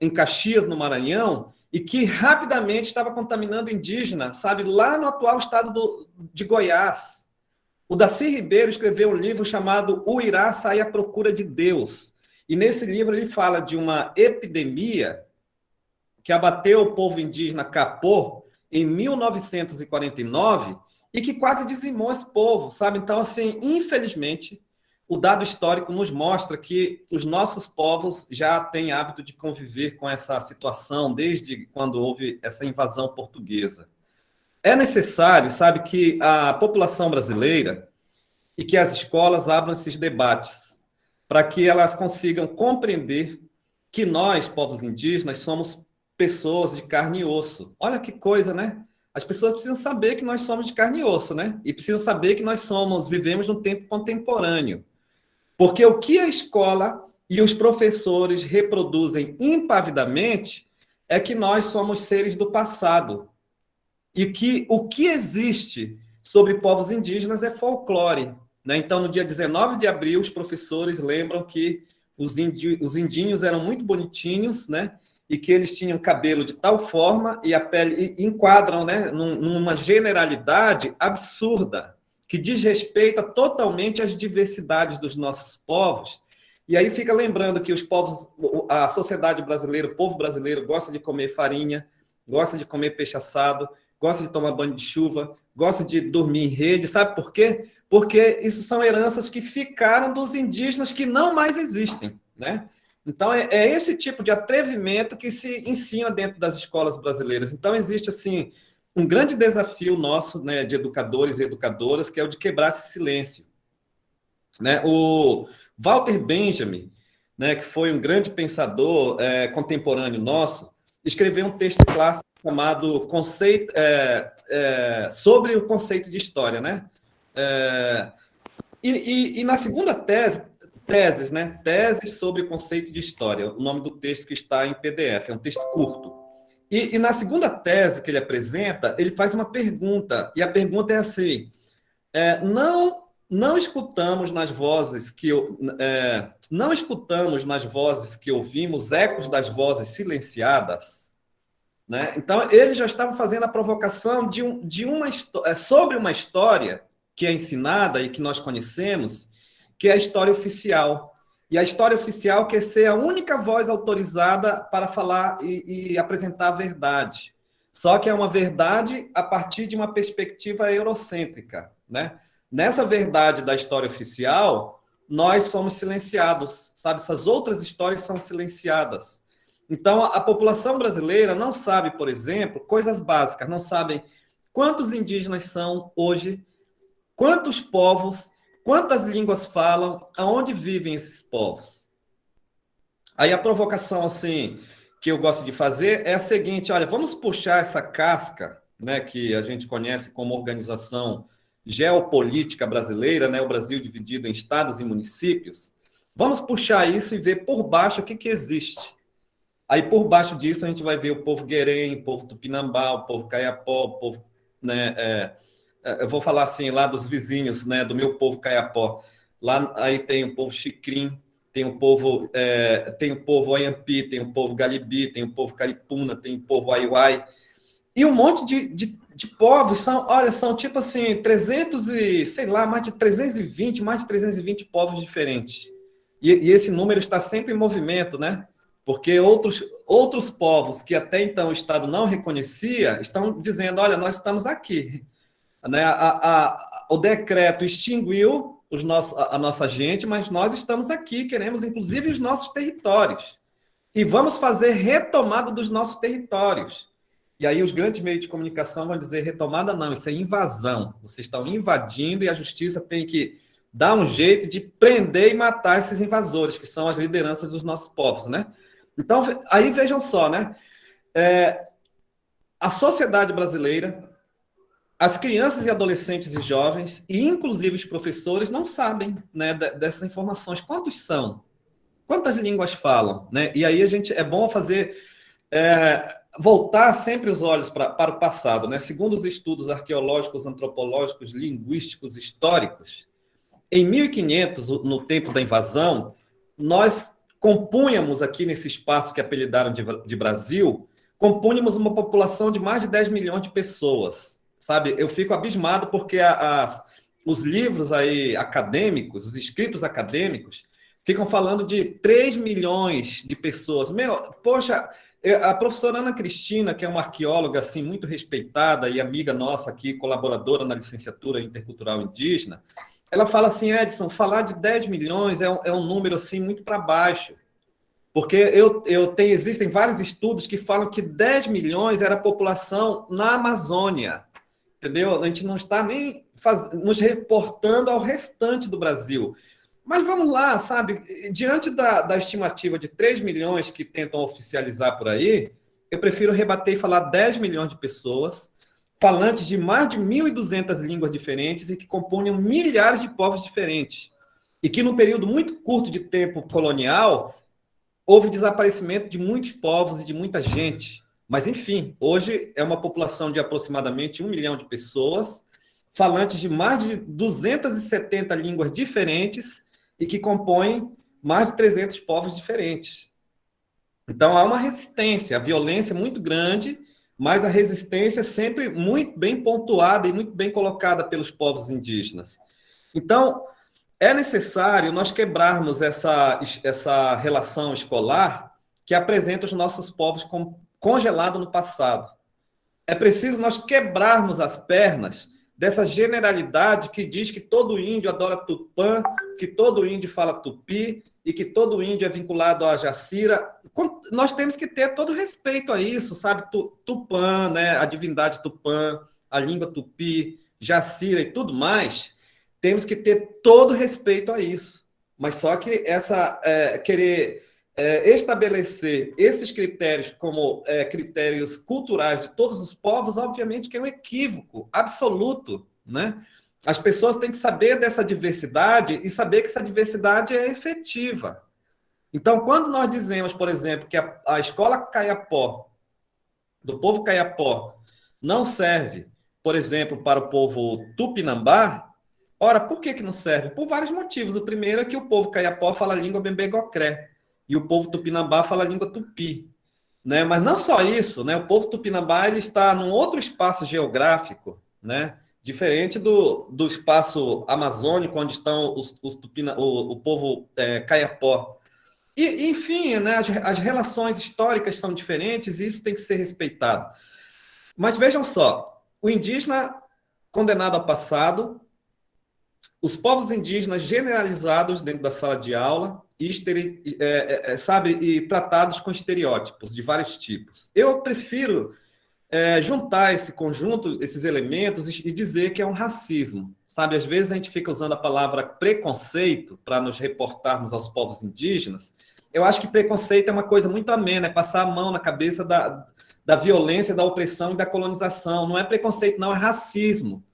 em Caxias, no Maranhão, e que rapidamente estava contaminando indígena, sabe, lá no atual estado de Goiás. O Daci Ribeiro escreveu um livro chamado O Irá Sai à Procura de Deus. E nesse livro ele fala de uma epidemia que abateu o povo indígena Capô em 1949 e que quase dizimou esse povo, sabe? Então, assim, infelizmente, o dado histórico nos mostra que os nossos povos já têm hábito de conviver com essa situação desde quando houve essa invasão portuguesa. É necessário, sabe, que a população brasileira e que as escolas abram esses debates para que elas consigam compreender que nós, povos indígenas, somos pessoas de carne e osso. Olha que coisa, né? As pessoas precisam saber que nós somos de carne e osso, né? E precisam saber que nós vivemos num tempo contemporâneo. Porque o que a escola e os professores reproduzem impavidamente é que nós somos seres do passado. E que o que existe sobre povos indígenas é folclore. né? Então, no dia 19 de abril, os professores lembram que os indinhos eram muito bonitinhos, né? E que eles tinham cabelo de tal forma e a pele e enquadram, né, numa generalidade absurda, que desrespeita totalmente as diversidades dos nossos povos. E aí fica lembrando que os povos, a sociedade brasileira, o povo brasileiro gosta de comer farinha, gosta de comer peixe assado, gosta de tomar banho de chuva, gosta de dormir em rede. Sabe por quê? Porque isso são heranças que ficaram dos indígenas que não mais existem, né? Então, é esse tipo de atrevimento que se ensina dentro das escolas brasileiras. Então, existe, assim, um grande desafio nosso, né, de educadores e educadoras, que é o de quebrar esse silêncio, né? O Walter Benjamin, né, que foi um grande pensador contemporâneo nosso, escreveu um texto clássico chamado sobre o conceito de história, né? E na segunda teses, né? Teses sobre o conceito de história, o nome do texto que está em PDF, é um texto curto. E na segunda tese que ele apresenta, ele faz uma pergunta, e a pergunta é assim, não escutamos nas vozes que ouvimos ecos das vozes silenciadas, né? Então, ele já estava fazendo a provocação sobre uma história que é ensinada e que nós conhecemos, que é a história oficial. E a história oficial quer ser a única voz autorizada para falar e apresentar a verdade. Só que é uma verdade a partir de uma perspectiva eurocêntrica, né? Nessa verdade da história oficial, nós somos silenciados, sabe? Essas outras histórias são silenciadas. Então, a população brasileira não sabe, por exemplo, coisas básicas, não sabem quantos indígenas são hoje, quantos povos, quantas línguas falam, aonde vivem esses povos. Aí a provocação, assim, que eu gosto de fazer é a seguinte, olha, vamos puxar essa casca, né, que a gente conhece como organização geopolítica brasileira, né, o Brasil dividido em estados e municípios, vamos puxar isso e ver por baixo o que existe. Aí, por baixo disso, a gente vai ver o povo Guerém, o povo Tupinambá, o povo Kayapó, o povo, né, eu vou falar assim, lá dos vizinhos, né, do meu povo Kayapó. Lá aí tem o povo Xicrim, tem o povo Oiampi, tem o povo Galibi, tem o povo Caripuna, tem o povo Aiuai. E um monte de povos, são tipo assim, 300 e, sei lá, mais de 320 povos diferentes. E esse número está sempre em movimento, né? Porque outros povos que até então o Estado não reconhecia estão dizendo, olha, nós estamos aqui. Né? O decreto extinguiu a nossa gente, mas nós estamos aqui, queremos inclusive os nossos territórios. E vamos fazer retomada dos nossos territórios. E aí os grandes meios de comunicação vão dizer retomada não, isso é invasão. Vocês estão invadindo e a justiça tem que dar um jeito de prender e matar esses invasores, que são as lideranças dos nossos povos, né? Então, aí vejam só, né? A sociedade brasileira, as crianças e adolescentes e jovens, e inclusive os professores, não sabem, né, dessas informações. Quantos são? Quantas línguas falam? Né? E aí é bom voltar sempre os olhos para o passado. Né? Segundo os estudos arqueológicos, antropológicos, linguísticos, históricos, em 1500, no tempo da invasão, nós compunhamos aqui nesse espaço que apelidaram de Brasil, compunhamos uma população de mais de 10 milhões de pessoas. Sabe, eu fico abismado porque os livros aí acadêmicos, os escritos acadêmicos, ficam falando de 3 milhões de pessoas. Poxa, a professora Ana Cristina, que é uma arqueóloga assim, muito respeitada e amiga nossa aqui, colaboradora na licenciatura intercultural indígena, ela fala assim, Edson, falar de 10 milhões é um número assim, muito para baixo. Porque existem vários estudos que falam que 10 milhões era a população na Amazônia. Entendeu? A gente não está nem nos reportando ao restante do Brasil. Mas vamos lá, sabe? Diante da estimativa de 3 milhões que tentam oficializar por aí, eu prefiro rebater e falar 10 milhões de pessoas, falantes de mais de 1.200 línguas diferentes e que compunham milhares de povos diferentes. E que, num período muito curto de tempo colonial, houve desaparecimento de muitos povos e de muita gente. Mas, enfim, hoje é uma população de aproximadamente 1 milhão de pessoas falantes de mais de 270 línguas diferentes e que compõem mais de 300 povos diferentes. Então, há uma resistência, a violência é muito grande, mas a resistência é sempre muito bem pontuada e muito bem colocada pelos povos indígenas. Então, é necessário nós quebrarmos essa relação escolar que apresenta os nossos povos congelados no passado. É preciso nós quebrarmos as pernas dessa generalidade que diz que todo índio adora Tupã, que todo índio fala tupi e que todo índio é vinculado à Jacira. Nós temos que ter todo respeito a isso, sabe? Tupã, né? A divindade Tupã, a língua tupi, Jacira e tudo mais, temos que ter todo respeito a isso. Mas só que querer estabelecer esses critérios como critérios culturais de todos os povos, obviamente que é um equívoco absoluto, né? As pessoas têm que saber dessa diversidade e saber que essa diversidade é efetiva. Então, quando nós dizemos, por exemplo, que a escola Kayapó, do povo Kayapó, não serve, por exemplo, para o povo Tupinambá, ora, por que não serve? Por vários motivos. O primeiro é que o povo Kayapó fala a língua Bembegocré e o povo Tupinambá fala a língua Tupi. Né? Mas não só isso, né? O povo Tupinambá ele está num outro espaço geográfico, né? Diferente do espaço amazônico, onde estão o povo Kayapó. E, enfim, né, as relações históricas são diferentes e isso tem que ser respeitado. Mas vejam só, o indígena condenado ao passado, os povos indígenas generalizados dentro da sala de aula e tratados com estereótipos de vários tipos. Eu prefiro juntar esse conjunto, esses elementos e dizer que é um racismo. Sabe, às vezes a gente fica usando a palavra preconceito para nos reportarmos aos povos indígenas. Eu acho que preconceito é uma coisa muito amena, é passar a mão na cabeça da violência, da opressão e da colonização. Não é preconceito, não, é racismo.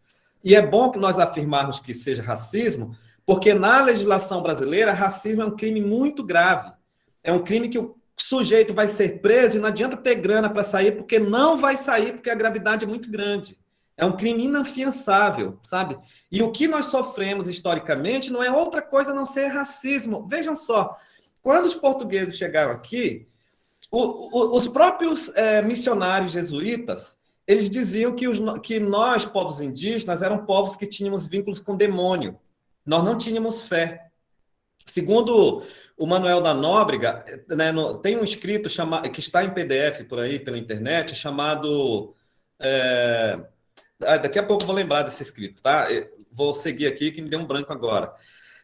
E é bom que nós afirmarmos que seja racismo, porque na legislação brasileira, racismo é um crime muito grave. É um crime que o sujeito vai ser preso e não adianta ter grana para sair, porque não vai sair, porque a gravidade é muito grande. É um crime inafiançável, sabe? E o que nós sofremos historicamente não é outra coisa a não ser racismo. Vejam só, quando os portugueses chegaram aqui, os próprios missionários jesuítas, eles diziam que nós, povos indígenas, eram povos que tínhamos vínculos com o demônio. Nós não tínhamos fé. Segundo o Manuel da Nóbrega, né, tem um escrito que está em PDF por aí, pela internet, chamado... daqui a pouco eu vou lembrar desse escrito, tá? Vou seguir aqui, que me deu um branco agora.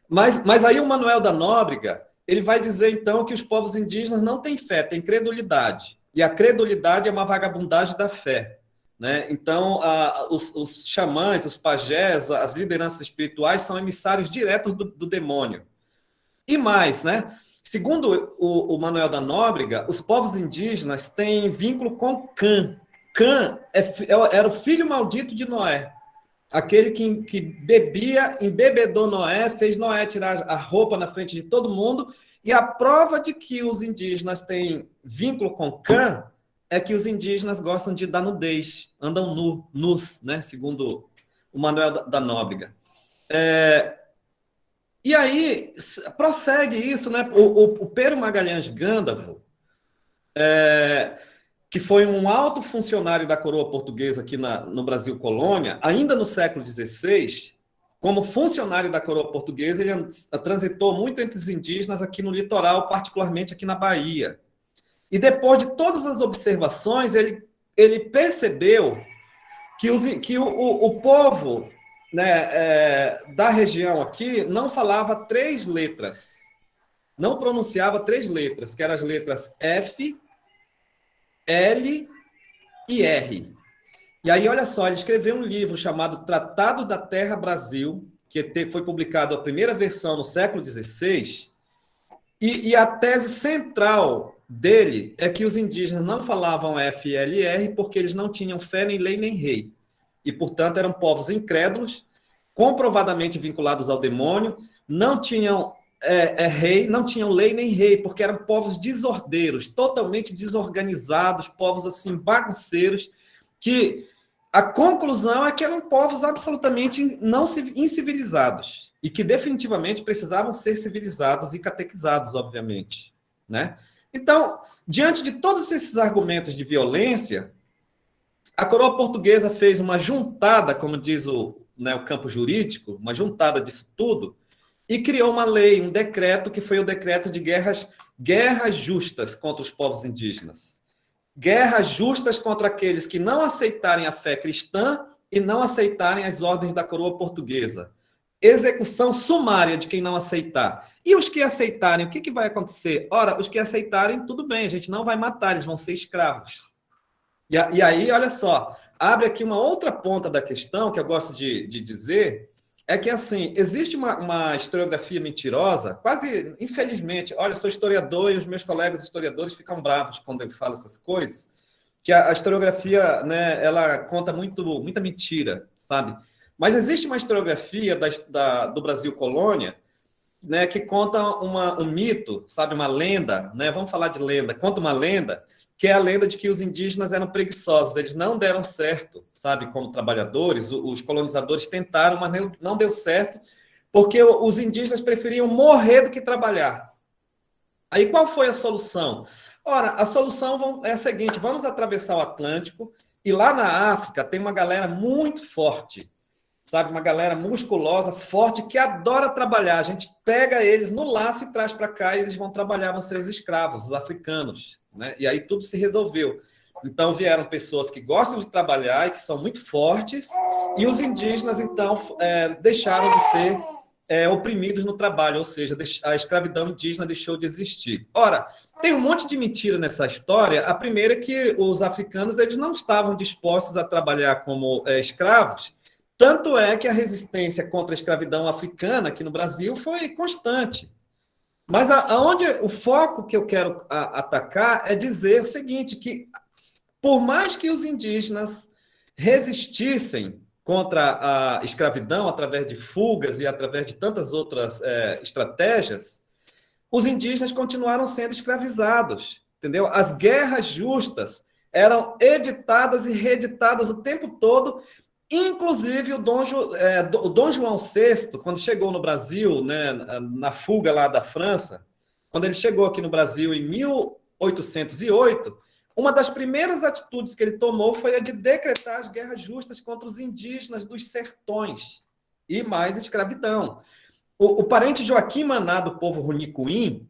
Mas aí o Manuel da Nóbrega, ele vai dizer, então, que os povos indígenas não têm fé, têm credulidade. E a credulidade é uma vagabundagem da fé. Né? Então, os xamãs, os pajés, as lideranças espirituais são emissários diretos do demônio. E mais, né? Segundo o Manuel da Nóbrega, os povos indígenas têm vínculo com Cã. Cã era o filho maldito de Noé. Aquele que bebia, embebedou Noé, fez Noé tirar a roupa na frente de todo mundo. E a prova de que os indígenas têm vínculo com Cã é que os indígenas gostam de dar nudez, andam nus, né? Segundo o Manuel da Nóbrega. E aí, prossegue isso, né? O Pero Magalhães Gândavo, que foi um alto funcionário da coroa portuguesa aqui no Brasil Colônia, ainda no século XVI, como funcionário da coroa portuguesa, ele transitou muito entre os indígenas aqui no litoral, particularmente aqui na Bahia. E depois de todas as observações, ele percebeu que o povo, né, da região aqui não falava 3 letras, não pronunciava 3 letras, que eram as letras F, L e R. E aí, olha só, ele escreveu um livro chamado Tratado da Terra Brasil, que foi publicado a primeira versão no século XVI, e a tese central dele é que os indígenas não falavam F, L e R porque eles não tinham fé, nem lei, nem rei. E, portanto, eram povos incrédulos, comprovadamente vinculados ao demônio, não tinham rei, não tinham lei nem rei, porque eram povos desordeiros, totalmente desorganizados, povos assim bagunceiros, que a conclusão é que eram povos absolutamente não incivilizados e que definitivamente precisavam ser civilizados e catequizados, obviamente, né? Então, diante de todos esses argumentos de violência, a coroa portuguesa fez uma juntada, como diz o campo jurídico, uma juntada disso tudo, e criou uma lei, um decreto, que foi o decreto de guerras justas contra os povos indígenas. Guerras justas contra aqueles que não aceitarem a fé cristã e não aceitarem as ordens da coroa portuguesa. Execução sumária de quem não aceitar. E os que aceitarem, o que vai acontecer? Ora, os que aceitarem, tudo bem, a gente não vai matar, eles vão ser escravos. E aí, olha só, abre aqui uma outra ponta da questão que eu gosto de dizer, é que, assim, existe uma historiografia mentirosa, quase, infelizmente, olha, sou historiador e os meus colegas historiadores ficam bravos quando eu falo essas coisas, que a historiografia, né, ela conta muita mentira, sabe? Mas existe uma historiografia do Brasil colônia, né, que conta um mito, sabe, uma lenda, né? Vamos falar de lenda, conta uma lenda, que é a lenda de que os indígenas eram preguiçosos, eles não deram certo, sabe, como trabalhadores, os colonizadores tentaram, mas não deu certo, porque os indígenas preferiam morrer do que trabalhar. Aí qual foi a solução? Ora, a solução é a seguinte, vamos atravessar o Atlântico, e lá na África tem uma galera muito forte, sabe, uma galera musculosa, forte, que adora trabalhar. A gente pega eles no laço e traz para cá, e eles vão trabalhar, vão ser os escravos, os africanos, né? E aí tudo se resolveu. Então vieram pessoas que gostam de trabalhar e que são muito fortes, e os indígenas, então, deixaram de ser oprimidos no trabalho, ou seja, a escravidão indígena deixou de existir. Ora, tem um monte de mentira nessa história. A primeira é que os africanos eles não estavam dispostos a trabalhar como escravos, tanto é que a resistência contra a escravidão africana aqui no Brasil foi constante. Mas aonde o foco que eu quero atacar é dizer o seguinte, que por mais que os indígenas resistissem contra a escravidão através de fugas e através de tantas outras estratégias, os indígenas continuaram sendo escravizados, entendeu? As guerras justas eram editadas e reeditadas o tempo todo. Inclusive, o Dom João VI, quando chegou no Brasil, né, na fuga lá da França, quando ele chegou aqui no Brasil em 1808, uma das primeiras atitudes que ele tomou foi a de decretar as guerras justas contra os indígenas dos sertões e mais escravidão. O parente Joaquim Maná, do povo Runicuim,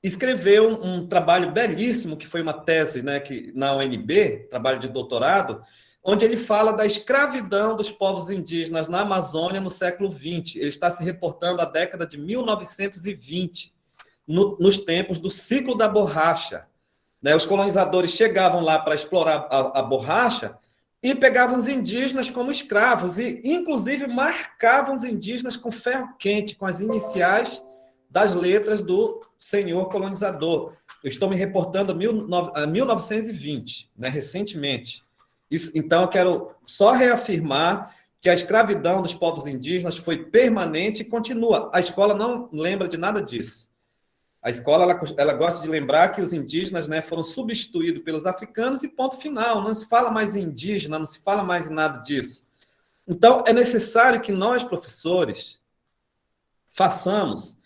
escreveu um trabalho belíssimo, que foi uma tese, né, na UNB, trabalho de doutorado, onde ele fala da escravidão dos povos indígenas na Amazônia no século XX. Ele está se reportando à década de 1920, nos tempos do ciclo da borracha. Né? Os colonizadores chegavam lá para explorar a borracha e pegavam os indígenas como escravos e, inclusive, marcavam os indígenas com ferro quente, com as iniciais das letras do senhor colonizador. Eu estou me reportando a 1920, né, recentemente. Então, eu quero só reafirmar que a escravidão dos povos indígenas foi permanente e continua. A escola não lembra de nada disso. A escola ela gosta de lembrar que os indígenas, né, foram substituídos pelos africanos e ponto final. Não se fala mais em indígena, não se fala mais em nada disso. Então, é necessário que nós, professores, façamos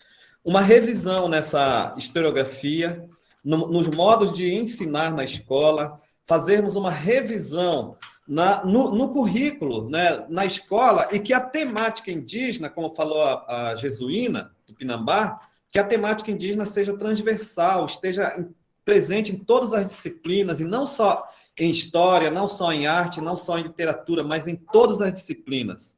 uma revisão nessa historiografia, nos modos de ensinar na escola, fazermos uma revisão no currículo, né, na escola, e que a temática indígena, como falou a Jesuína, do Pinambá, que a temática indígena seja transversal, esteja presente em todas as disciplinas, e não só em história, não só em arte, não só em literatura, mas em todas as disciplinas.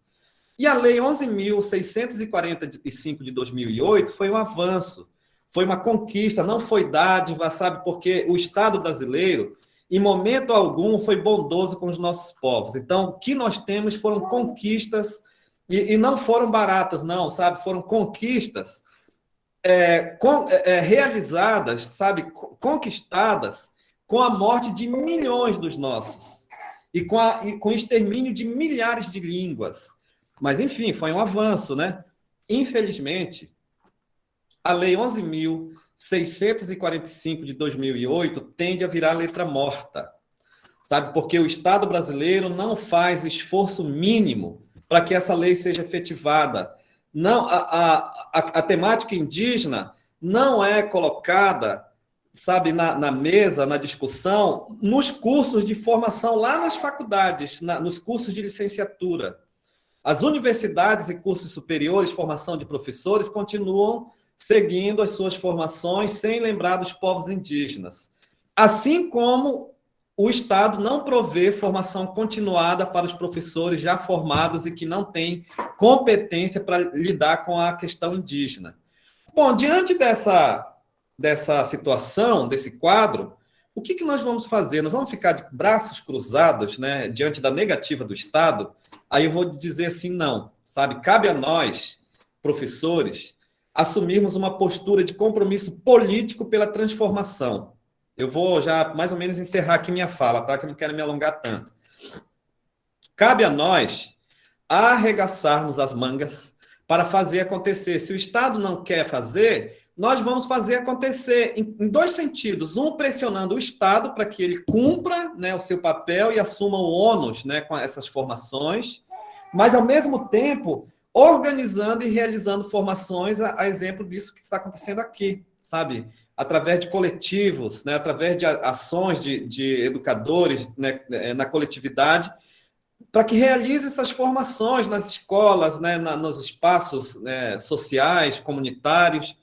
E a Lei 11.645 de 2008 foi um avanço, foi uma conquista, não foi dádiva, sabe, porque o Estado brasileiro, em momento algum, foi bondoso com os nossos povos. Então, o que nós temos foram conquistas, e não foram baratas, não, sabe? Foram conquistas realizadas, sabe? Conquistadas com a morte de milhões dos nossos, e com o extermínio de milhares de línguas. Mas, enfim, foi um avanço, né? Infelizmente, a Lei 11.645 de 2008 tende a virar letra morta. sabe? Porque o Estado brasileiro não faz esforço mínimo para que essa lei seja efetivada. Não, a temática indígena não é colocada, sabe, na mesa, na discussão, nos cursos de formação lá nas faculdades, nos cursos de licenciatura. As universidades e cursos superiores, formação de professores, continuam seguindo as suas formações sem lembrar dos povos indígenas. Assim como o Estado não provê formação continuada para os professores já formados e que não têm competência para lidar com a questão indígena. Bom, diante dessa situação, desse quadro, o que nós vamos fazer? Nós vamos ficar de braços cruzados, né, diante da negativa do Estado? Aí eu vou dizer assim, não, sabe? Cabe a nós, professores, assumirmos uma postura de compromisso político pela transformação. Eu vou já mais ou menos encerrar aqui minha fala, tá? Que eu não quero me alongar tanto. Cabe a nós arregaçarmos as mangas para fazer acontecer. Se o Estado não quer fazer, nós vamos fazer acontecer em dois sentidos. Um, pressionando o Estado para que ele cumpra, né, o seu papel e assuma o ônus, né, com essas formações, mas, ao mesmo tempo, organizando e realizando formações, a exemplo disso que está acontecendo aqui, sabe? Através de coletivos, né, através de ações de educadores, né, na coletividade, para que realize essas formações nas escolas, né, nos espaços, né, sociais, comunitários.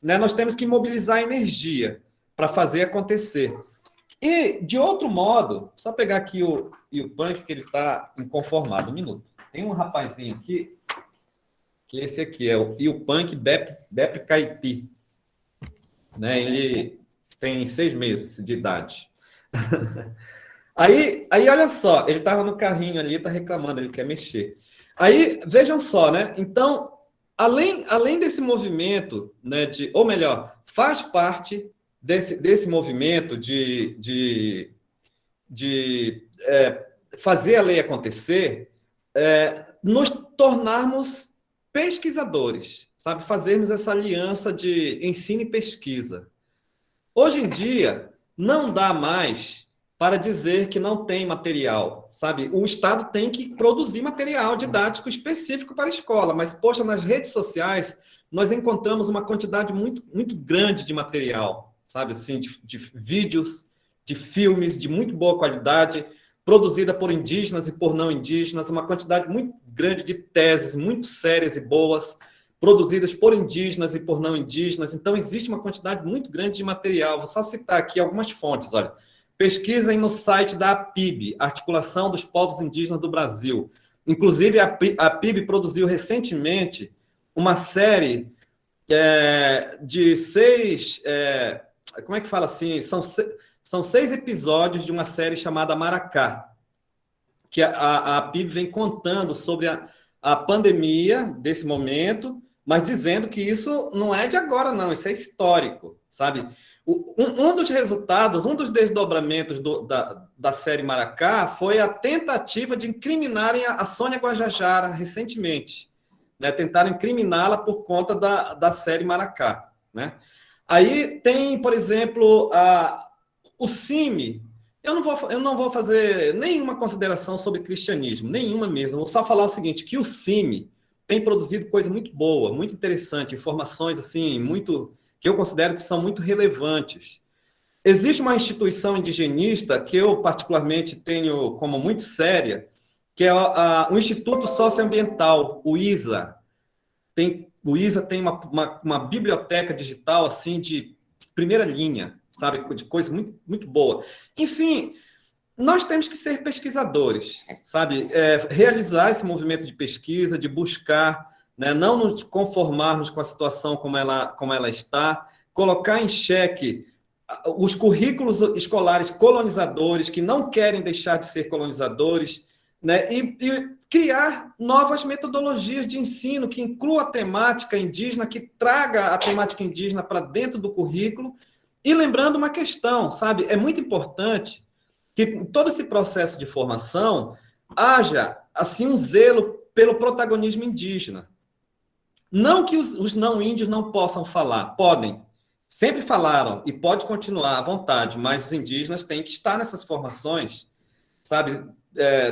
Né, nós temos que mobilizar energia para fazer acontecer. E, de outro modo, só pegar aqui o Punk, que ele está inconformado. Um minuto. Tem um rapazinho aqui, que esse aqui é o Punk Bep Caipi. Né, ele tem 6 meses de idade. Aí, olha só, ele estava no carrinho ali, está reclamando, ele quer mexer. Aí, vejam só, né? Então, além desse movimento, né, ou melhor, faz parte desse movimento de fazer a lei acontecer, nos tornarmos pesquisadores, sabe? Fazermos essa aliança de ensino e pesquisa. Hoje em dia, não dá mais para dizer que não tem material, sabe? O Estado tem que produzir material didático específico para a escola, mas, poxa, nas redes sociais, nós encontramos uma quantidade muito, muito grande de material, sabe? Assim, de vídeos, de filmes de muito boa qualidade, produzida por indígenas e por não indígenas, uma quantidade muito grande de teses muito sérias e boas, produzidas por indígenas e por não indígenas. Então, existe uma quantidade muito grande de material. Vou só citar aqui algumas fontes, olha. Pesquisem no site da APIB, Articulação dos Povos Indígenas do Brasil. Inclusive, a APIB produziu recentemente uma série de 6... como é que fala assim? São 6 episódios de uma série chamada Maracá, que a APIB vem contando sobre a pandemia desse momento, mas dizendo que isso não é de agora, não, isso é histórico, sabe? Um dos resultados, um dos desdobramentos da série Maracá foi a tentativa de incriminarem a Sônia Guajajara recentemente, né? Tentaram incriminá-la por conta da série Maracá, né? Aí tem, por exemplo, o CIMI. Eu não vou fazer nenhuma consideração sobre cristianismo, nenhuma mesmo. Vou só falar o seguinte, que o CIMI tem produzido coisa muito boa, muito interessante, informações assim, muito... que eu considero que são muito relevantes. Existe uma instituição indigenista que eu particularmente tenho como muito séria, que é o Instituto Socioambiental, o ISA. O ISA tem uma biblioteca digital assim de primeira linha, sabe, de coisa muito, muito boa. Enfim, nós temos que ser pesquisadores, sabe, realizar esse movimento de pesquisa, de buscar, né, não nos conformarmos com a situação como ela está, colocar em xeque os currículos escolares colonizadores, que não querem deixar de ser colonizadores, né, e criar novas metodologias de ensino que incluam a temática indígena, que traga a temática indígena para dentro do currículo. E lembrando uma questão, sabe, é muito importante que em todo esse processo de formação haja assim um zelo pelo protagonismo indígena. Não que os não índios não possam falar, podem, sempre falaram e pode continuar à vontade, mas os indígenas têm que estar nessas formações, sabe,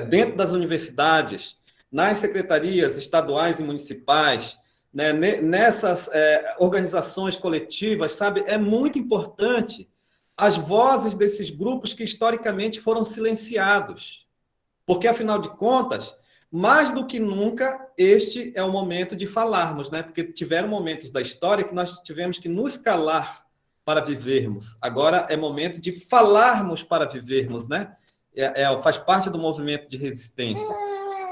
dentro das universidades, nas secretarias estaduais e municipais, né, nessas organizações coletivas, sabe, é muito importante as vozes desses grupos que historicamente foram silenciados, porque, afinal de contas, mais do que nunca, este é o momento de falarmos, né? Porque tiveram momentos da história que nós tivemos que nos calar para vivermos. Agora é momento de falarmos para vivermos, né? Faz parte do movimento de resistência.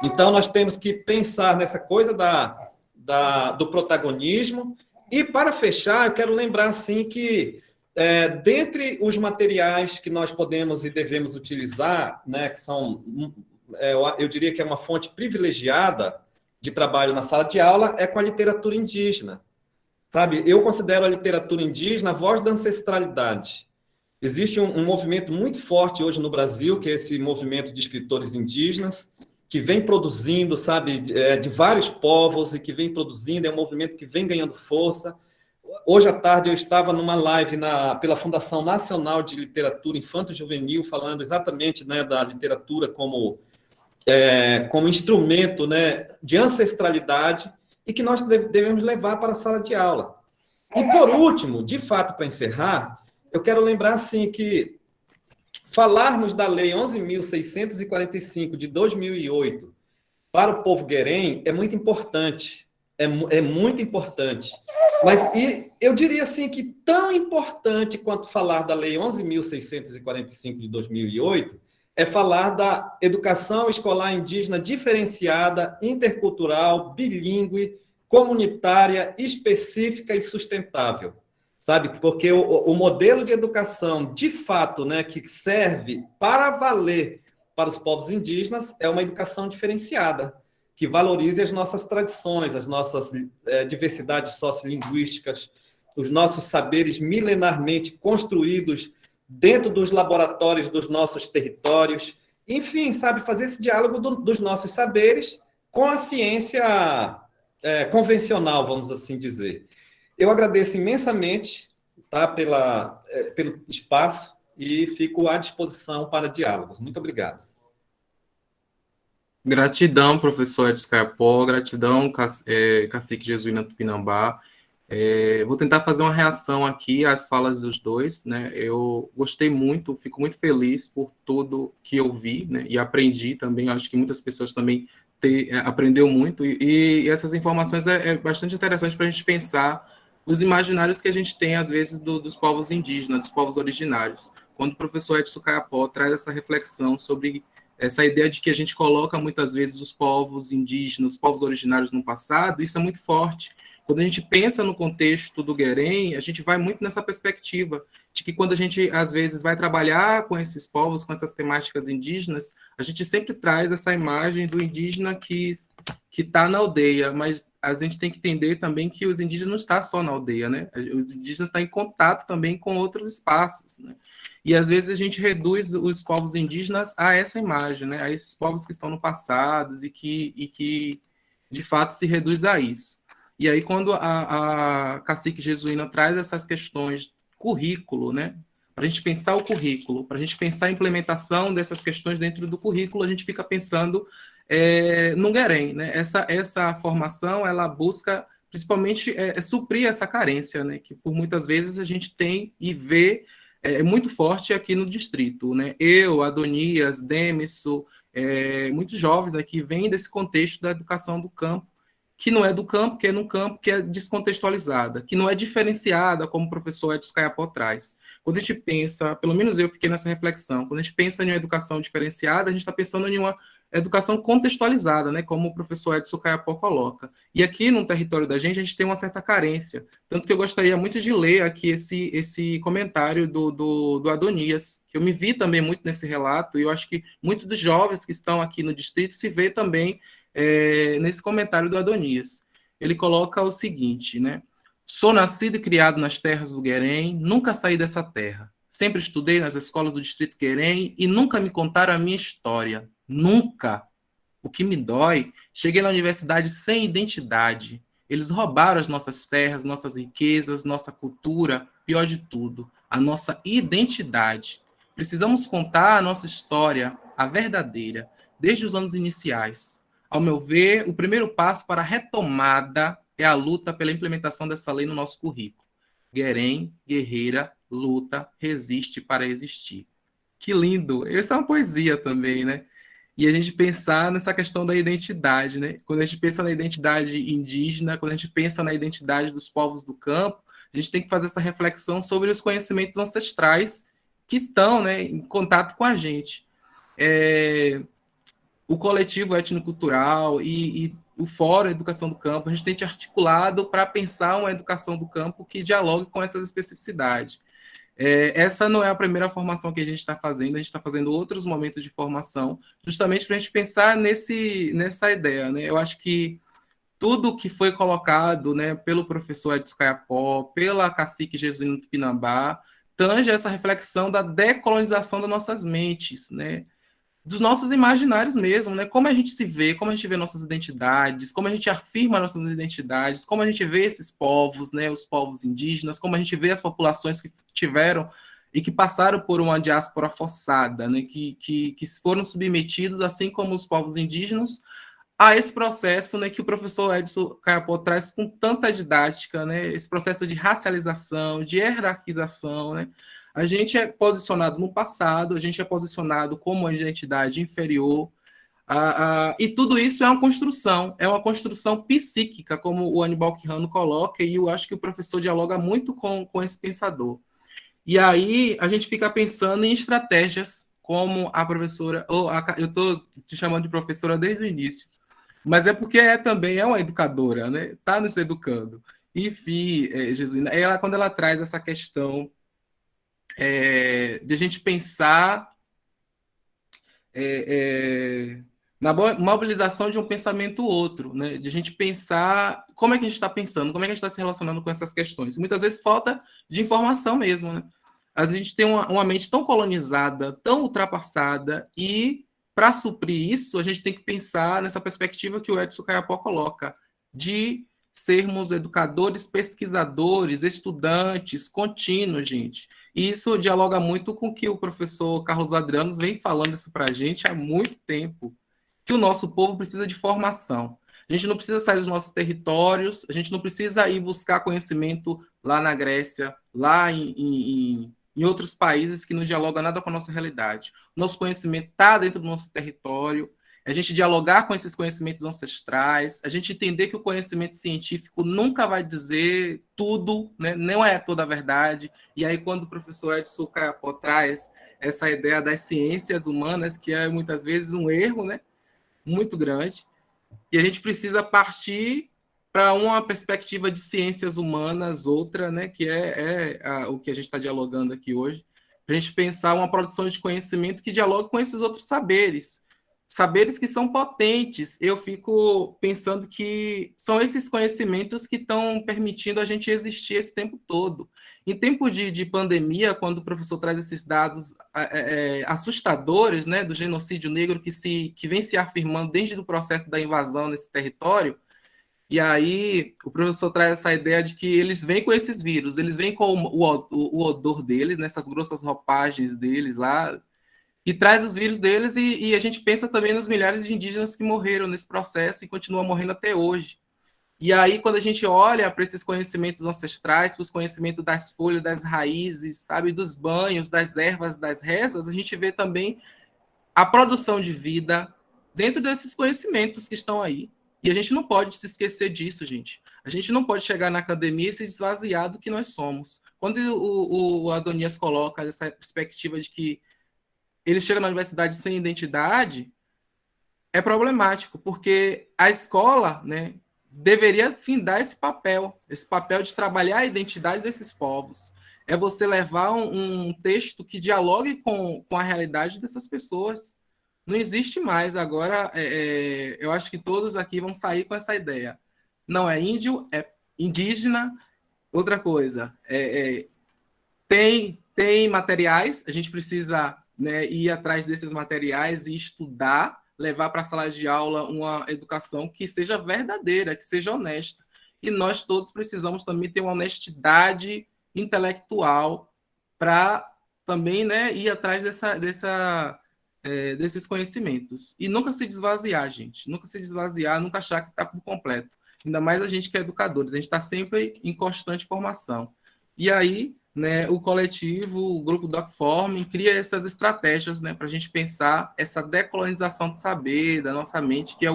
Então, nós temos que pensar nessa coisa do protagonismo. E, para fechar, eu quero lembrar, assim, que dentre os materiais que nós podemos e devemos utilizar, né, que são... eu diria que é uma fonte privilegiada de trabalho na sala de aula, é com a literatura indígena. Sabe, eu considero a literatura indígena a voz da ancestralidade. Existe um movimento muito forte hoje no Brasil, que é esse movimento de escritores indígenas, que vem produzindo, sabe, de vários povos e que vem produzindo, é um movimento que vem ganhando força. Hoje à tarde eu estava numa live pela Fundação Nacional de Literatura Infanto-Juvenil, falando exatamente, né, da literatura como instrumento, né, de ancestralidade e que nós devemos levar para a sala de aula. E, por último, de fato, para encerrar, eu quero lembrar assim, que falarmos da Lei 11.645 de 2008 para o povo guerém é muito importante. É muito importante. Mas eu diria assim que tão importante quanto falar da Lei 11.645 de 2008 é falar da educação escolar indígena diferenciada, intercultural, bilíngue, comunitária, específica e sustentável. Sabe? Porque o modelo de educação, de fato, né, que serve para valer para os povos indígenas é uma educação diferenciada, que valorize as nossas tradições, as nossas diversidades sociolinguísticas, os nossos saberes milenarmente construídos dentro dos laboratórios dos nossos territórios. Enfim, sabe, fazer esse diálogo dos nossos saberes com a ciência convencional, vamos assim dizer. Eu agradeço imensamente, tá, pelo espaço e fico à disposição para diálogos. Muito obrigado. Gratidão, professor Edson Caiapó, gratidão, cacique Jesuína Tupinambá. Vou tentar fazer uma reação aqui às falas dos dois, né? Eu gostei muito, fico muito feliz por tudo que eu vi, né? E aprendi também, acho que muitas pessoas também aprendeu muito, e essas informações é bastante interessante para a gente pensar os imaginários que a gente tem, às vezes, dos povos indígenas, dos povos originários. Quando o professor Edson Caiapó traz essa reflexão sobre essa ideia de que a gente coloca, muitas vezes, os povos indígenas, os povos originários no passado, isso é muito forte. Quando a gente pensa no contexto do Guerém, a gente vai muito nessa perspectiva de que quando a gente, às vezes, vai trabalhar com esses povos, com essas temáticas indígenas, a gente sempre traz essa imagem do indígena que está na aldeia, mas a gente tem que entender também que os indígenas não estão só na aldeia, né? Os indígenas estão em contato também com outros espaços, né? E às vezes a gente reduz os povos indígenas a essa imagem, né? A esses povos que estão no passado e que de fato se reduz a isso. E aí quando a cacique Jesuína traz essas questões currículo, né? Para a gente pensar o currículo, para a gente pensar a implementação dessas questões dentro do currículo, a gente fica pensando no Guerém, né? Essa formação, ela busca principalmente suprir essa carência, né? Que por muitas vezes a gente tem e vê muito forte aqui no distrito, né? Eu, Adonias, Demisso, muitos jovens aqui vêm desse contexto da educação do campo, que não é do campo, que é no campo, que é descontextualizada, que não é diferenciada, como o professor Edson Caiapó traz. Quando a gente pensa, pelo menos eu fiquei nessa reflexão, quando a gente pensa em uma educação diferenciada, a gente está pensando em uma educação contextualizada, né, como o professor Edson Caiapó coloca. E aqui no território da gente tem uma certa carência, tanto que eu gostaria muito de ler aqui esse comentário do Adonias, que eu me vi também muito nesse relato, e eu acho que muitos dos jovens que estão aqui no distrito se vê também nesse comentário do Adonias. Ele coloca o seguinte, né? Sou nascido e criado nas terras do Guerém, nunca saí dessa terra. Sempre estudei nas escolas do distrito Guerém e nunca me contaram a minha história. Nunca. O que me dói, cheguei na universidade sem identidade. Eles roubaram as nossas terras, nossas riquezas, nossa cultura, pior de tudo, a nossa identidade. Precisamos contar a nossa história, a verdadeira, desde os anos iniciais. Ao meu ver, o primeiro passo para a retomada é a luta pela implementação dessa lei no nosso currículo. Guerém, guerreira, luta, resiste para existir. Que lindo! Essa é uma poesia também, né? E a gente pensar nessa questão da identidade, né? Quando a gente pensa na identidade indígena, quando a gente pensa na identidade dos povos do campo, a gente tem que fazer essa reflexão sobre os conhecimentos ancestrais que estão, né, em contato com a gente. O coletivo étnico-cultural e o Fórum Educação do Campo, a gente tem te articulado para pensar uma educação do campo que dialogue com essas especificidades. Essa não é a primeira formação que a gente está fazendo, a gente está fazendo outros momentos de formação, justamente para a gente pensar nessa ideia, né? Eu acho que tudo que foi colocado, né, pelo professor Edson Caiapó, pela cacique Jesuíno Tupinambá, tange essa reflexão da decolonização das nossas mentes, né? Dos nossos imaginários mesmo, né? Como a gente se vê, como a gente vê nossas identidades, como a gente afirma nossas identidades, como a gente vê esses povos, né? Os povos indígenas, como a gente vê as populações que tiveram e que passaram por uma diáspora forçada, né? Que foram submetidos, assim como os povos indígenas, a esse processo, né, que o professor Edson Caiapó traz com tanta didática, né, esse processo de racialização, de hierarquização, né. A gente é posicionado no passado, a gente é posicionado como uma identidade inferior, e tudo isso é uma construção psíquica, como o Aníbal Quijano coloca, e eu acho que o professor dialoga muito com esse pensador. E aí a gente fica pensando em estratégias, como a professora, eu estou te chamando de professora desde o início, mas é porque também é uma educadora, né? Está nos educando. Enfim, Jesuína, quando ela traz essa questão de a gente pensar na mobilização de um pensamento outro, né? De a gente pensar como é que a gente está pensando, como é que a gente está se relacionando com essas questões. Muitas vezes falta de informação mesmo, né? Às vezes a gente tem uma mente tão colonizada, tão ultrapassada, e para suprir isso, a gente tem que pensar nessa perspectiva que o Edson Caiapó coloca, de sermos educadores, pesquisadores, estudantes, contínuos, gente. E isso dialoga muito com o que o professor Carlos Adriano vem falando isso para a gente há muito tempo, que o nosso povo precisa de formação. A gente não precisa sair dos nossos territórios, a gente não precisa ir buscar conhecimento lá na Grécia, lá em outros países que não dialogam nada com a nossa realidade. O nosso conhecimento está dentro do nosso território, a gente dialogar com esses conhecimentos ancestrais, a gente entender que o conhecimento científico nunca vai dizer tudo, né? Não é toda a verdade. E aí, quando o professor Edson Caiapó traz essa ideia das ciências humanas, que é muitas vezes um erro, né? Muito grande, e a gente precisa partir para uma perspectiva de ciências humanas, outra, né, que o que a gente está dialogando aqui hoje, para a gente pensar uma produção de conhecimento que dialogue com esses outros saberes que são potentes. Eu fico pensando que são esses conhecimentos que estão permitindo a gente existir esse tempo todo. Em tempo de pandemia, quando o professor traz esses dados assustadores, né, do genocídio negro que vem se afirmando desde o processo da invasão nesse território, e aí o professor traz essa ideia de que eles vêm com esses vírus, eles vêm com o odor deles, nessas grossas roupagens deles lá, e traz os vírus deles, e a gente pensa também nos milhares de indígenas que morreram nesse processo e continuam morrendo até hoje. E aí, quando a gente olha para esses conhecimentos ancestrais, para os conhecimentos das folhas, das raízes, sabe, dos banhos, das ervas, das rezas, a gente vê também a produção de vida dentro desses conhecimentos que estão aí. E a gente não pode se esquecer disso, gente. A gente não pode chegar na academia e se esvaziar do que nós somos. Quando o Adonias coloca essa perspectiva de que ele chega na universidade sem identidade, é problemático, porque a escola, né, deveria findar esse papel de trabalhar a identidade desses povos. É você levar um texto que dialogue com a realidade dessas pessoas. Não existe mais. Agora, eu acho que todos aqui vão sair com essa ideia. Não é índio, é indígena. Outra coisa, tem materiais, a gente precisa, né, ir atrás desses materiais e estudar, levar para a sala de aula uma educação que seja verdadeira, que seja honesta. E nós todos precisamos também ter uma honestidade intelectual para também, né, ir atrás desses conhecimentos. E nunca se desvaziar, gente. Nunca se desvaziar, nunca achar que está por completo. Ainda mais a gente que é educadores. A gente está sempre em constante formação. E aí, né, o coletivo, o grupo DocForm, cria essas estratégias, né, para a gente pensar essa decolonização do saber, da nossa mente, que é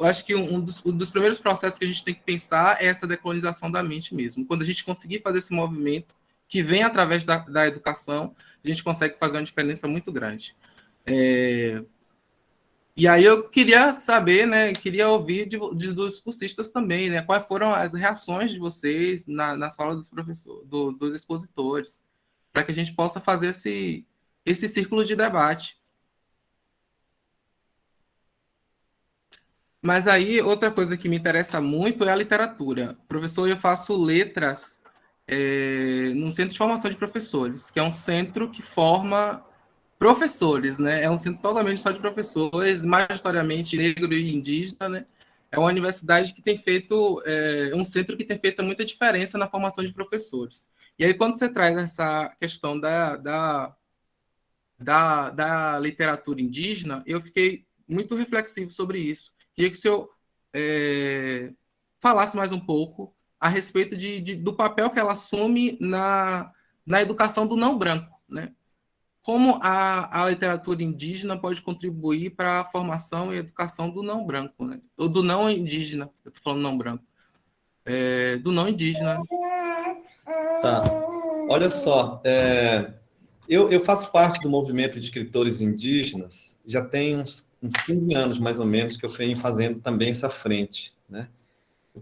acho que um dos primeiros processos que a gente tem que pensar é essa decolonização da mente mesmo. Quando a gente conseguir fazer esse movimento, que vem através da educação, a gente consegue fazer uma diferença muito grande. E aí eu queria saber, né, queria ouvir dos cursistas também, né, quais foram as reações de vocês nas falas dos professores, dos expositores, para que a gente possa fazer esse círculo de debate. Mas aí, outra coisa que me interessa muito é a literatura. Professor, eu faço letras num centro de formação de professores, que é um centro que forma professores, né? É um centro totalmente só de professores, majoritariamente negro e indígena, né? É uma universidade que tem feito, um centro que tem feito muita diferença na formação de professores. E aí, quando você traz essa questão da literatura indígena, eu fiquei muito reflexivo sobre isso. Queria que o senhor falasse mais um pouco a respeito do papel que ela assume na educação do não branco, né? Como a literatura indígena pode contribuir para a formação e educação do não branco, né? Ou do não indígena, eu estou falando não branco, do não indígena. Tá. Olha só, eu faço parte do movimento de escritores indígenas, já tem uns 15 anos, mais ou menos, que eu venho fazendo também essa frente, né?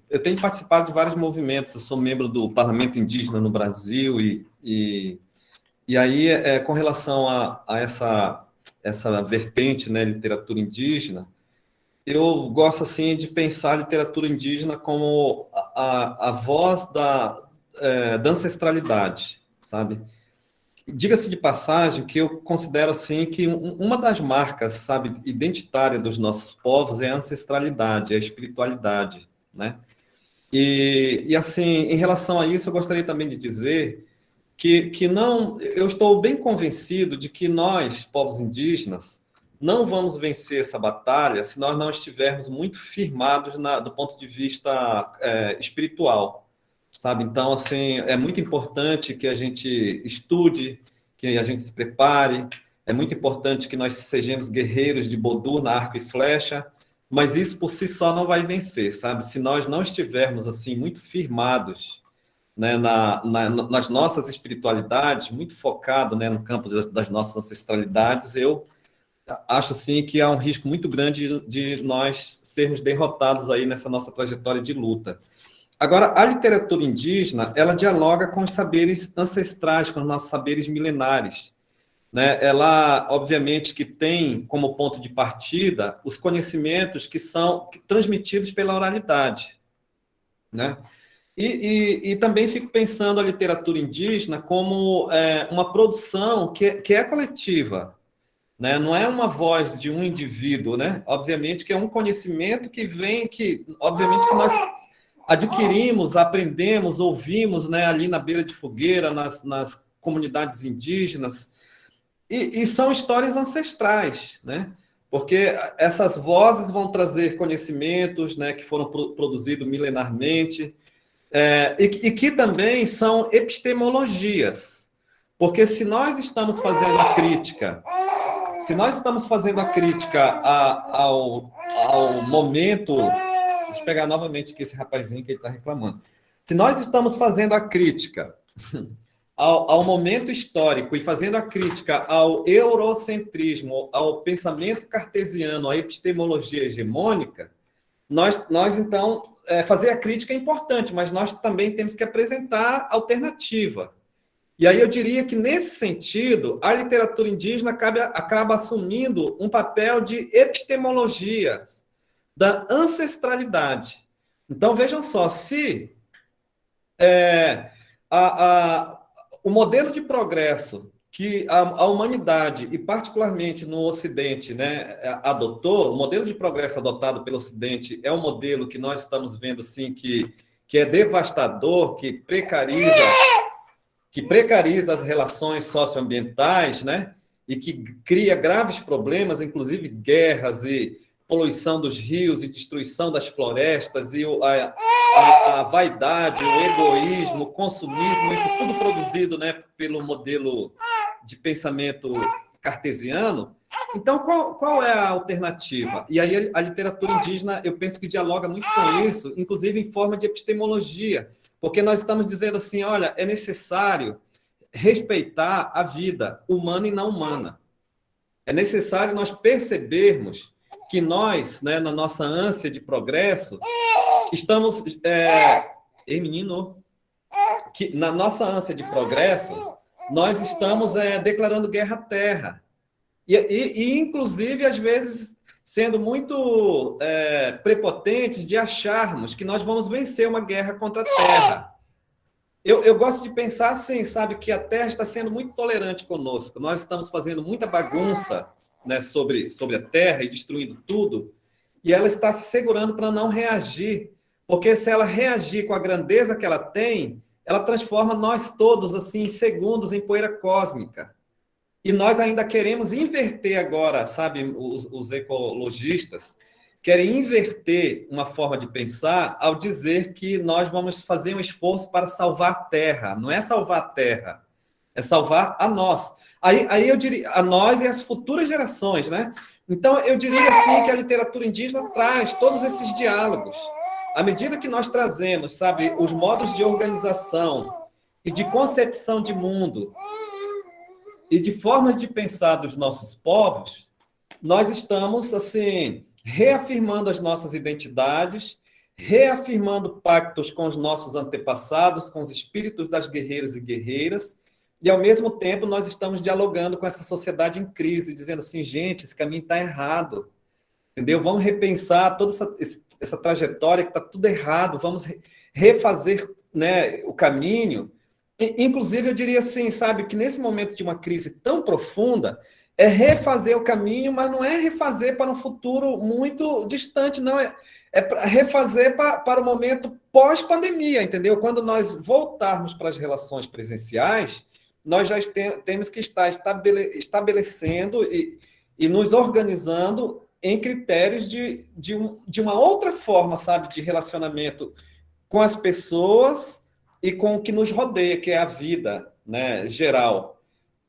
Eu tenho participado de vários movimentos, eu sou membro do Parlamento Indígena no Brasil, e aí, com relação a essa vertente, né, literatura indígena, eu gosto, assim, de pensar a literatura indígena como a voz da ancestralidade, sabe? Diga-se de passagem que eu considero, assim, que uma das marcas, sabe, identitária dos nossos povos é a ancestralidade, a espiritualidade, né? E assim, em relação a isso, eu gostaria também de dizer que não, eu estou bem convencido de que nós, povos indígenas, não vamos vencer essa batalha se nós não estivermos muito firmados do ponto de vista espiritual, sabe? Então, assim, é muito importante que a gente estude, que a gente se prepare, é muito importante que nós sejamos guerreiros de Bodur na arco e flecha, mas isso por si só não vai vencer, sabe? Se nós não estivermos, assim, muito firmados, né, nas nossas espiritualidades, muito focado, né, no campo das nossas ancestralidades, eu acho, assim, que há um risco muito grande de nós sermos derrotados aí nessa nossa trajetória de luta. Agora, a literatura indígena, ela dialoga com os saberes ancestrais, com os nossos saberes milenares, né? Ela, obviamente, que tem como ponto de partida os conhecimentos que são transmitidos pela oralidade, né? E também fico pensando a literatura indígena como uma produção que é coletiva, né? Não é uma voz de um indivíduo, né? Obviamente que é um conhecimento que vem, obviamente que nós adquirimos, aprendemos, ouvimos, né, ali na beira de fogueira, nas comunidades indígenas, e são histórias ancestrais, né? Porque essas vozes vão trazer conhecimentos, né, que foram produzidos milenarmente, e que também são epistemologias. Porque se nós estamos fazendo a crítica, ao momento... Deixa eu pegar novamente aqui esse rapazinho que ele está reclamando. Se nós estamos fazendo a crítica ao momento histórico e fazendo a crítica ao eurocentrismo, ao pensamento cartesiano, à epistemologia hegemônica, nós então, fazer a crítica é importante, mas nós também temos que apresentar alternativa. E aí eu diria que, nesse sentido, a literatura indígena acaba assumindo um papel de epistemologia da ancestralidade. Então, vejam só, se o modelo de progresso que a humanidade, e particularmente no Ocidente, né, adotou, o modelo de progresso adotado pelo Ocidente é um modelo que nós estamos vendo, assim, que é devastador, que precariza as relações socioambientais, né, e que cria graves problemas, inclusive guerras e poluição dos rios e destruição das florestas e a vaidade, o egoísmo, o consumismo, isso tudo produzido, né, pelo modelo de pensamento cartesiano. Então, qual é a alternativa? E aí a literatura indígena, eu penso que dialoga muito com isso, inclusive em forma de epistemologia, porque nós estamos dizendo assim, olha, é necessário respeitar a vida humana e não humana. É necessário nós percebermos que nós, né, na nossa ânsia de progresso, estamos... menino, que na nossa ânsia de progresso, nós estamos declarando guerra à terra. E, inclusive, às vezes, sendo muito prepotentes de acharmos que nós vamos vencer uma guerra contra a terra. Eu gosto de pensar assim, sabe, que a terra está sendo muito tolerante conosco. Nós estamos fazendo muita bagunça, né, sobre a terra e destruindo tudo, e ela está se segurando para não reagir, porque se ela reagir com a grandeza que ela tem, ela transforma nós todos, assim, em segundos, em poeira cósmica. E nós ainda queremos inverter agora, sabe, os ecologistas querem inverter uma forma de pensar ao dizer que nós vamos fazer um esforço para salvar a Terra. Não é salvar a Terra, é salvar a nós. Aí eu diria, a nós e as futuras gerações, né? Então, eu diria assim que a literatura indígena traz todos esses diálogos. À medida que nós trazemos, sabe, os modos de organização e de concepção de mundo e de formas de pensar dos nossos povos, nós estamos, assim, reafirmando as nossas identidades, reafirmando pactos com os nossos antepassados, com os espíritos das guerreiras e guerreiras, e, ao mesmo tempo, nós estamos dialogando com essa sociedade em crise, dizendo assim, gente, esse caminho está errado, entendeu? Vamos repensar toda essa trajetória que está tudo errado, vamos refazer, né, o caminho. Inclusive, eu diria assim, sabe, que nesse momento de uma crise tão profunda, é refazer o caminho, mas não é refazer para um futuro muito distante, não. É refazer para o momento pós-pandemia, entendeu? Quando nós voltarmos para as relações presenciais, nós já temos que estar estabelecendo e nos organizando em critérios de uma outra forma, sabe, de relacionamento com as pessoas e com o que nos rodeia, que é a vida, né, geral.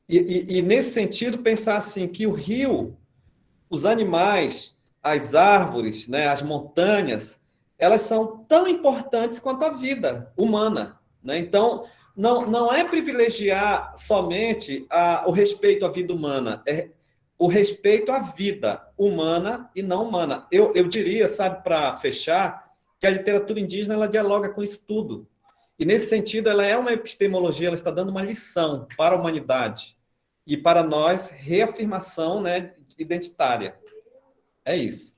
E, nesse sentido, pensar assim, que o rio, os animais, as árvores, né, as montanhas, elas são tão importantes quanto a vida humana, né? Então, não é privilegiar somente o respeito à vida humana, é o respeito à vida humana e não humana. Eu diria, sabe, para fechar, que a literatura indígena ela dialoga com isso tudo. E, nesse sentido, ela é uma epistemologia, ela está dando uma lição para a humanidade. E, para nós, reafirmação, né, identitária. É isso.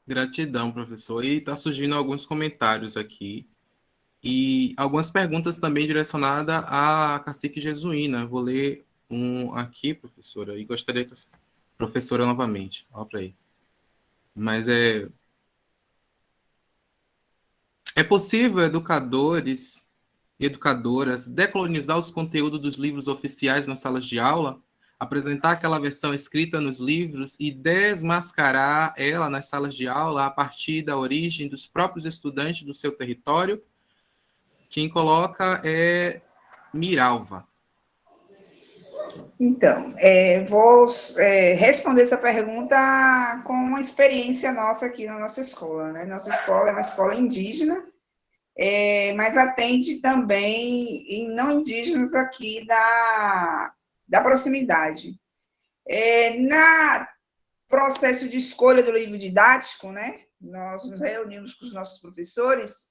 Gratidão, professor. E está surgindo alguns comentários aqui. E algumas perguntas também direcionadas à Cacique Jesuína. Vou ler um aqui, professora, e gostaria que... Professora, novamente. Olha para aí. Mas é possível educadores e educadoras decolonizar os conteúdos dos livros oficiais nas salas de aula, apresentar aquela versão escrita nos livros e desmascarar ela nas salas de aula a partir da origem dos próprios estudantes do seu território? Quem coloca é Miralva. Então, vou responder essa pergunta com uma experiência nossa aqui na nossa escola, né? Nossa escola é uma escola indígena, mas atende também em não indígenas aqui da proximidade. Na processo de escolha do livro didático, né? Nós nos reunimos com os nossos professores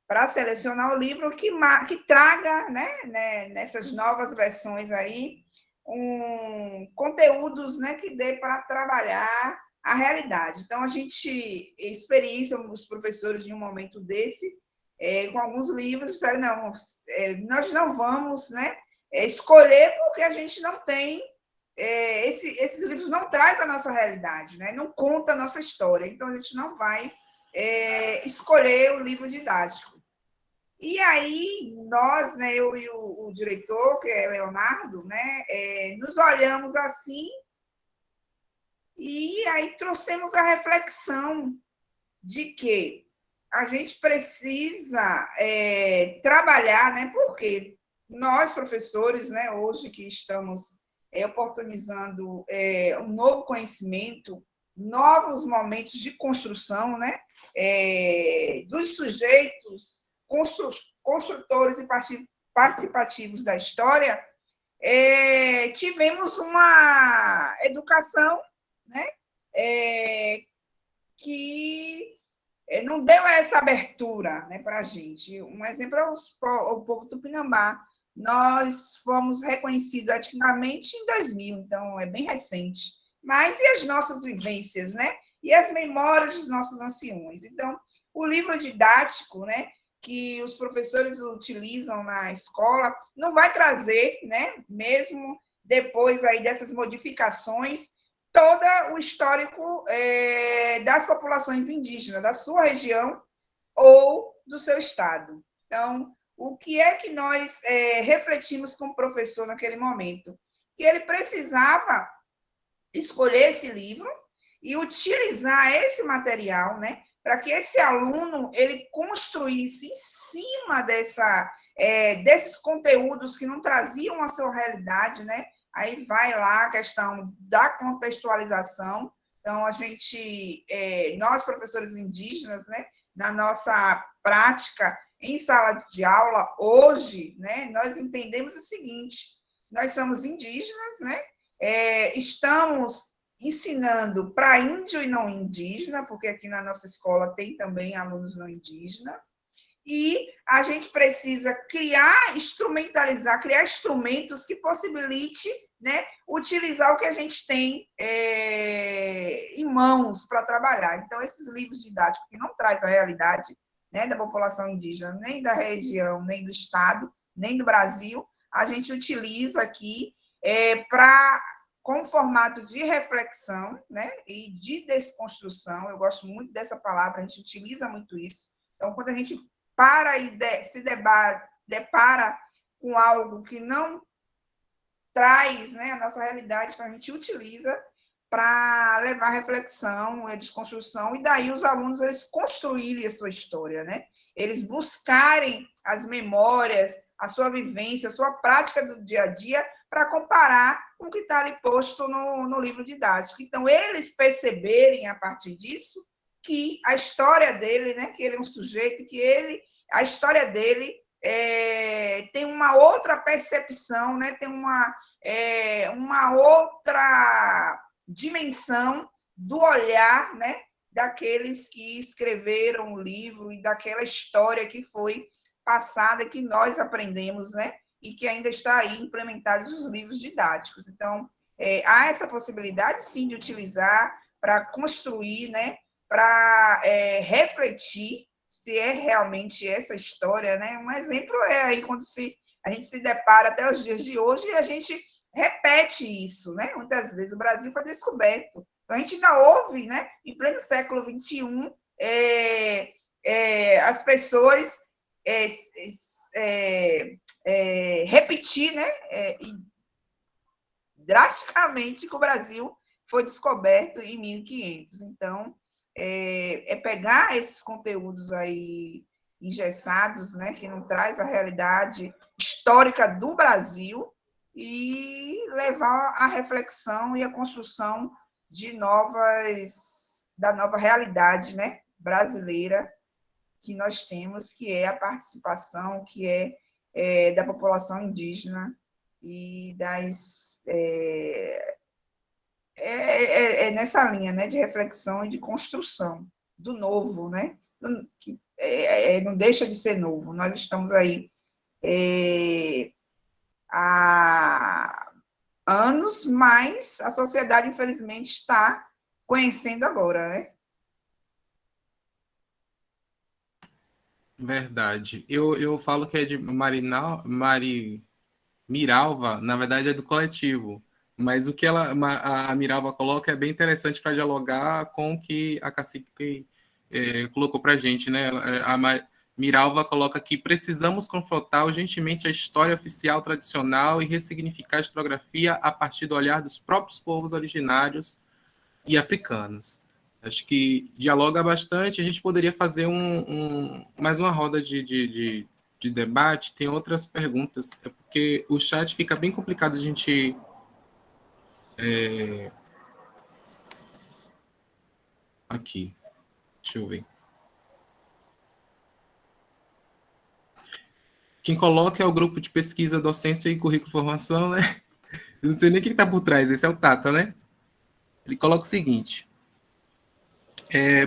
para selecionar o livro que traga, né, nessas novas versões aí, conteúdos, né, que dê para trabalhar a realidade. Então, a gente experiência os professores de um momento desse, com alguns livros, disseram, não, nós não vamos, né, escolher porque a gente não tem, esses livros não trazem a nossa realidade, né, não conta a nossa história, então a gente não vai escolher o livro didático. E aí, nós, né, eu e o diretor, que é Leonardo, né, nos olhamos assim e aí trouxemos a reflexão de que a gente precisa trabalhar, né, porque nós, professores, né, hoje que estamos oportunizando um novo conhecimento, novos momentos de construção, né, dos sujeitos construtores e participativos da história, tivemos uma educação, né, que não deu essa abertura, né, para a gente. Um exemplo é o povo tupinambá. Nós fomos reconhecidos eticamente em 2000, então é bem recente. Mas e as nossas vivências, né? E as memórias dos nossos anciões? Então, o livro didático, né, que os professores utilizam na escola, não vai trazer, né, mesmo depois aí dessas modificações, todo o histórico das populações indígenas, da sua região ou do seu estado. Então, o que é que nós refletimos com o professor naquele momento? Que ele precisava escolher esse livro e utilizar esse material, né, para que esse aluno ele construísse em cima desses conteúdos que não traziam a sua realidade, né? Aí vai lá a questão da contextualização. Então, nós, professores indígenas, né, na nossa prática em sala de aula, hoje, né, nós entendemos o seguinte: nós somos indígenas, né, estamos ensinando para índio e não indígena, porque aqui na nossa escola tem também alunos não indígenas, e a gente precisa criar instrumentos que possibilite, né, utilizar o que a gente tem em mãos para trabalhar. Então, esses livros didáticos que não trazem a realidade, né, da população indígena, nem da região, nem do estado, nem do Brasil, a gente utiliza aqui com formato de reflexão, né, e de desconstrução. Eu gosto muito dessa palavra, a gente utiliza muito isso. Então, quando a gente para e se depara com algo que não traz, né, a nossa realidade, então a gente utiliza para levar a reflexão, a desconstrução, e daí os alunos eles construírem a sua história, né? Eles buscarem as memórias, a sua vivência, a sua prática do dia a dia, para comparar com o que está ali posto no livro didático. Então, eles perceberem, a partir disso, que a história dele, né, que ele é um sujeito, que a história dele tem uma outra percepção, né, tem uma outra dimensão do olhar, né, daqueles que escreveram o livro e daquela história que foi passada, que nós aprendemos, né, e que ainda está aí implementada nos livros didáticos. Então, há essa possibilidade, sim, de utilizar para construir, né, para refletir se é realmente essa história, né? Um exemplo é aí quando a gente se depara até os dias de hoje e a gente repete isso, né? Muitas vezes o Brasil foi descoberto. Então, a gente ainda ouve, né, em pleno século XXI, as pessoas repetir, né, drasticamente que o Brasil foi descoberto em 1500. Então, pegar esses conteúdos aí engessados, né, que não traz a realidade histórica do Brasil e levar a reflexão e a construção da nova realidade, né, brasileira que nós temos, que é a participação, que da população indígena e nessa linha, né, de reflexão e de construção do novo, né, que não deixa de ser novo. Nós estamos aí há anos, mas a sociedade, infelizmente, está conhecendo agora, né? Verdade. Eu falo que é de Miralva, na verdade, é do coletivo. Mas o que a Miralva coloca é bem interessante para dialogar com o que a Cacique colocou para a gente, né? Miralva coloca aqui: precisamos confrontar urgentemente a história oficial tradicional e ressignificar a historiografia a partir do olhar dos próprios povos originários e africanos. Acho que dialoga bastante. A gente poderia fazer mais uma roda de debate. Tem outras perguntas, é porque o chat fica bem complicado a gente... Aqui, deixa eu ver. Quem coloca é o grupo de pesquisa, docência e currículo formação, né? Eu não sei nem quem está por trás, esse é o Tata, né? Ele coloca o seguinte: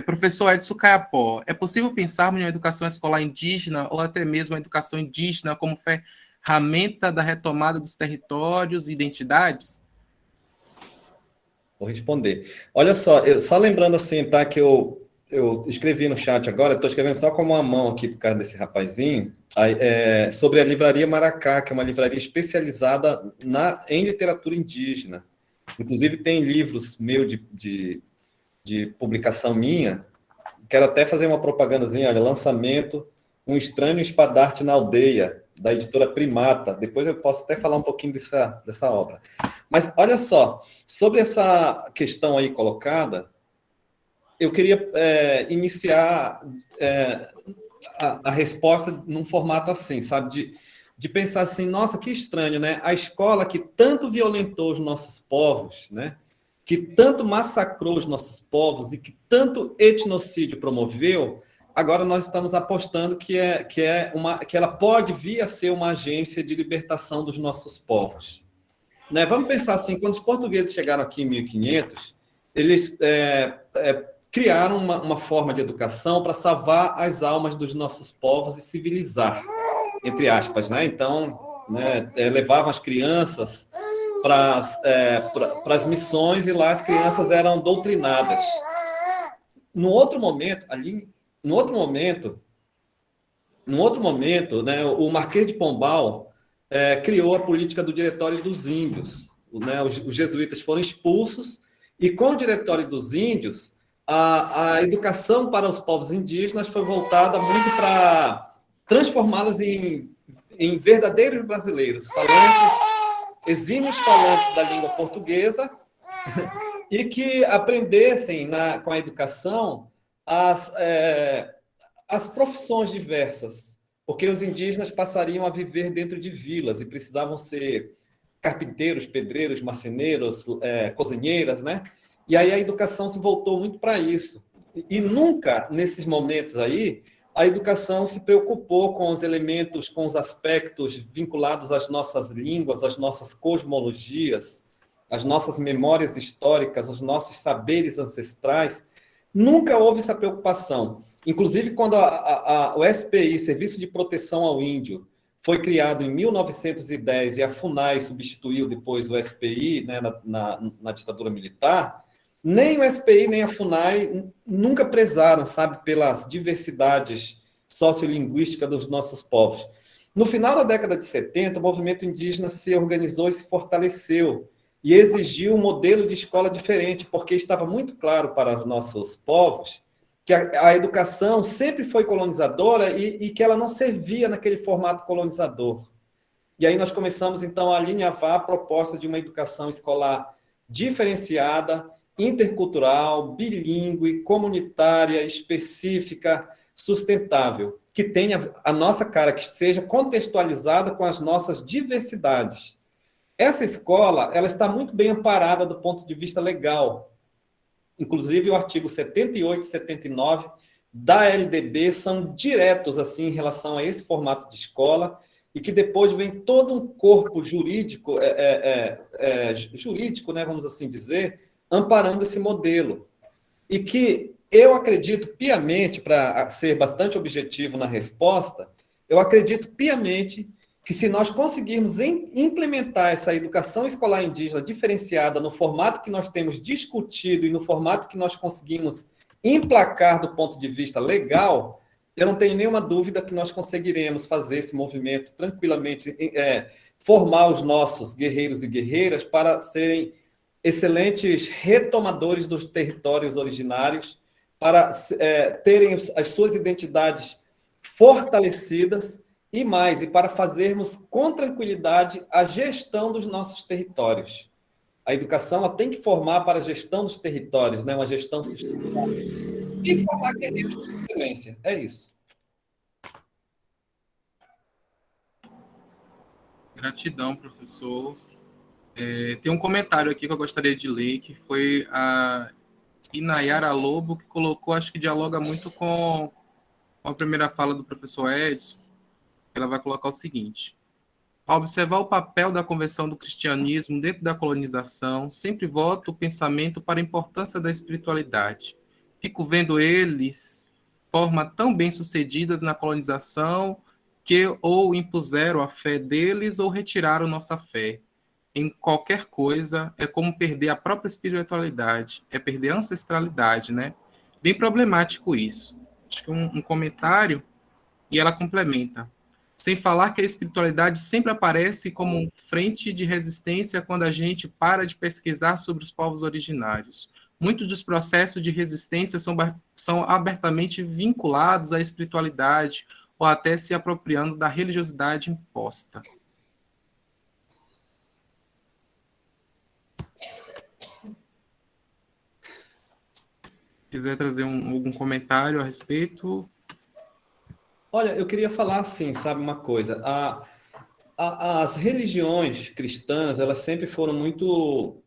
professor Edson Caiapó, é possível pensarmos em uma educação escolar indígena ou até mesmo uma educação indígena como ferramenta da retomada dos territórios e identidades? Vou responder. Olha só, só lembrando assim, tá, que eu escrevi no chat agora, estou escrevendo só com uma mão aqui por causa desse rapazinho, sobre a Livraria Maracá, que é uma livraria especializada em literatura indígena. Inclusive tem livros meus de publicação minha. Quero até fazer uma propagandazinha, olha, lançamento Um Estranho Espadarte na Aldeia, da editora Primata. Depois eu posso até falar um pouquinho dessa obra. Mas olha só, sobre essa questão aí colocada, eu queria iniciar a resposta num formato assim, sabe? De pensar assim, nossa, que estranho, né? A escola que tanto violentou os nossos povos, né? Que tanto massacrou os nossos povos e que tanto etnocídio promoveu, agora nós estamos apostando que ela pode vir a ser uma agência de libertação dos nossos povos. Né? Vamos pensar assim, quando os portugueses chegaram aqui em 1500, eles criaram uma forma de educação para salvar as almas dos nossos povos e civilizar, entre aspas, né? Então, né, levavam as crianças para as missões e lá as crianças eram doutrinadas. No outro momento, né, o Marquês de Pombal criou a política do Diretório dos Índios. Né? Os jesuítas foram expulsos e com o Diretório dos Índios a educação para os povos indígenas foi voltada muito para transformá-los em verdadeiros brasileiros, exímios falantes da língua portuguesa, e que aprendessem com a educação as profissões diversas, porque os indígenas passariam a viver dentro de vilas e precisavam ser carpinteiros, pedreiros, marceneiros, cozinheiras, né? E aí a educação se voltou muito para isso. E nunca, nesses momentos aí, a educação se preocupou com os elementos, com os aspectos vinculados às nossas línguas, às nossas cosmologias, às nossas memórias históricas, aos nossos saberes ancestrais. Nunca houve essa preocupação. Inclusive, quando o SPI, Serviço de Proteção ao Índio, foi criado em 1910 e a FUNAI substituiu depois o SPI, né, na ditadura militar, nem o SPI nem a FUNAI nunca prezaram, sabe, pelas diversidades sociolinguísticas dos nossos povos. No final da década de 70, o movimento indígena se organizou e se fortaleceu e exigiu um modelo de escola diferente, porque estava muito claro para os nossos povos que a educação sempre foi colonizadora e que ela não servia naquele formato colonizador. E aí nós começamos, então, a alinhavar a proposta de uma educação escolar diferenciada, intercultural, bilíngue, comunitária, específica, sustentável, que tenha a nossa cara, que seja contextualizada com as nossas diversidades. Essa escola, ela está muito bem amparada do ponto de vista legal. Inclusive, o artigo 78 e 79 da LDB são diretos assim em relação a esse formato de escola e que depois vem todo um corpo jurídico, jurídico, né, vamos assim dizer, amparando esse modelo. E que eu acredito piamente, para ser bastante objetivo na resposta, eu acredito piamente que se nós conseguirmos implementar essa educação escolar indígena diferenciada no formato que nós temos discutido e no formato que nós conseguimos emplacar do ponto de vista legal, eu não tenho nenhuma dúvida que nós conseguiremos fazer esse movimento tranquilamente, formar os nossos guerreiros e guerreiras para serem excelentes retomadores dos territórios originários, para terem as suas identidades fortalecidas e mais, e para fazermos com tranquilidade a gestão dos nossos territórios. A educação ela tem que formar para a gestão dos territórios, né? Uma gestão sustentável. E formar guerreiros de excelência. É isso. Gratidão, professor. Tem um comentário aqui que eu gostaria de ler, que foi a Inayara Lobo, que colocou, acho que dialoga muito com a primeira fala do professor Edson. Ela vai colocar o seguinte: ao observar o papel da conversão do cristianismo dentro da colonização, sempre volto o pensamento para a importância da espiritualidade. Fico vendo eles forma tão bem-sucedidas na colonização que ou impuseram a fé deles ou retiraram nossa fé. Em qualquer coisa, é como perder a própria espiritualidade, é perder a ancestralidade, né? Bem problemático isso. Acho que um comentário, e ela complementa. Sem falar que a espiritualidade sempre aparece como um frente de resistência quando a gente para de pesquisar sobre os povos originários. Muitos dos processos de resistência são abertamente vinculados à espiritualidade ou até se apropriando da religiosidade imposta. Quiser trazer algum comentário a respeito? Olha, eu queria falar assim, sabe, uma coisa. As religiões cristãs, elas sempre foram muito,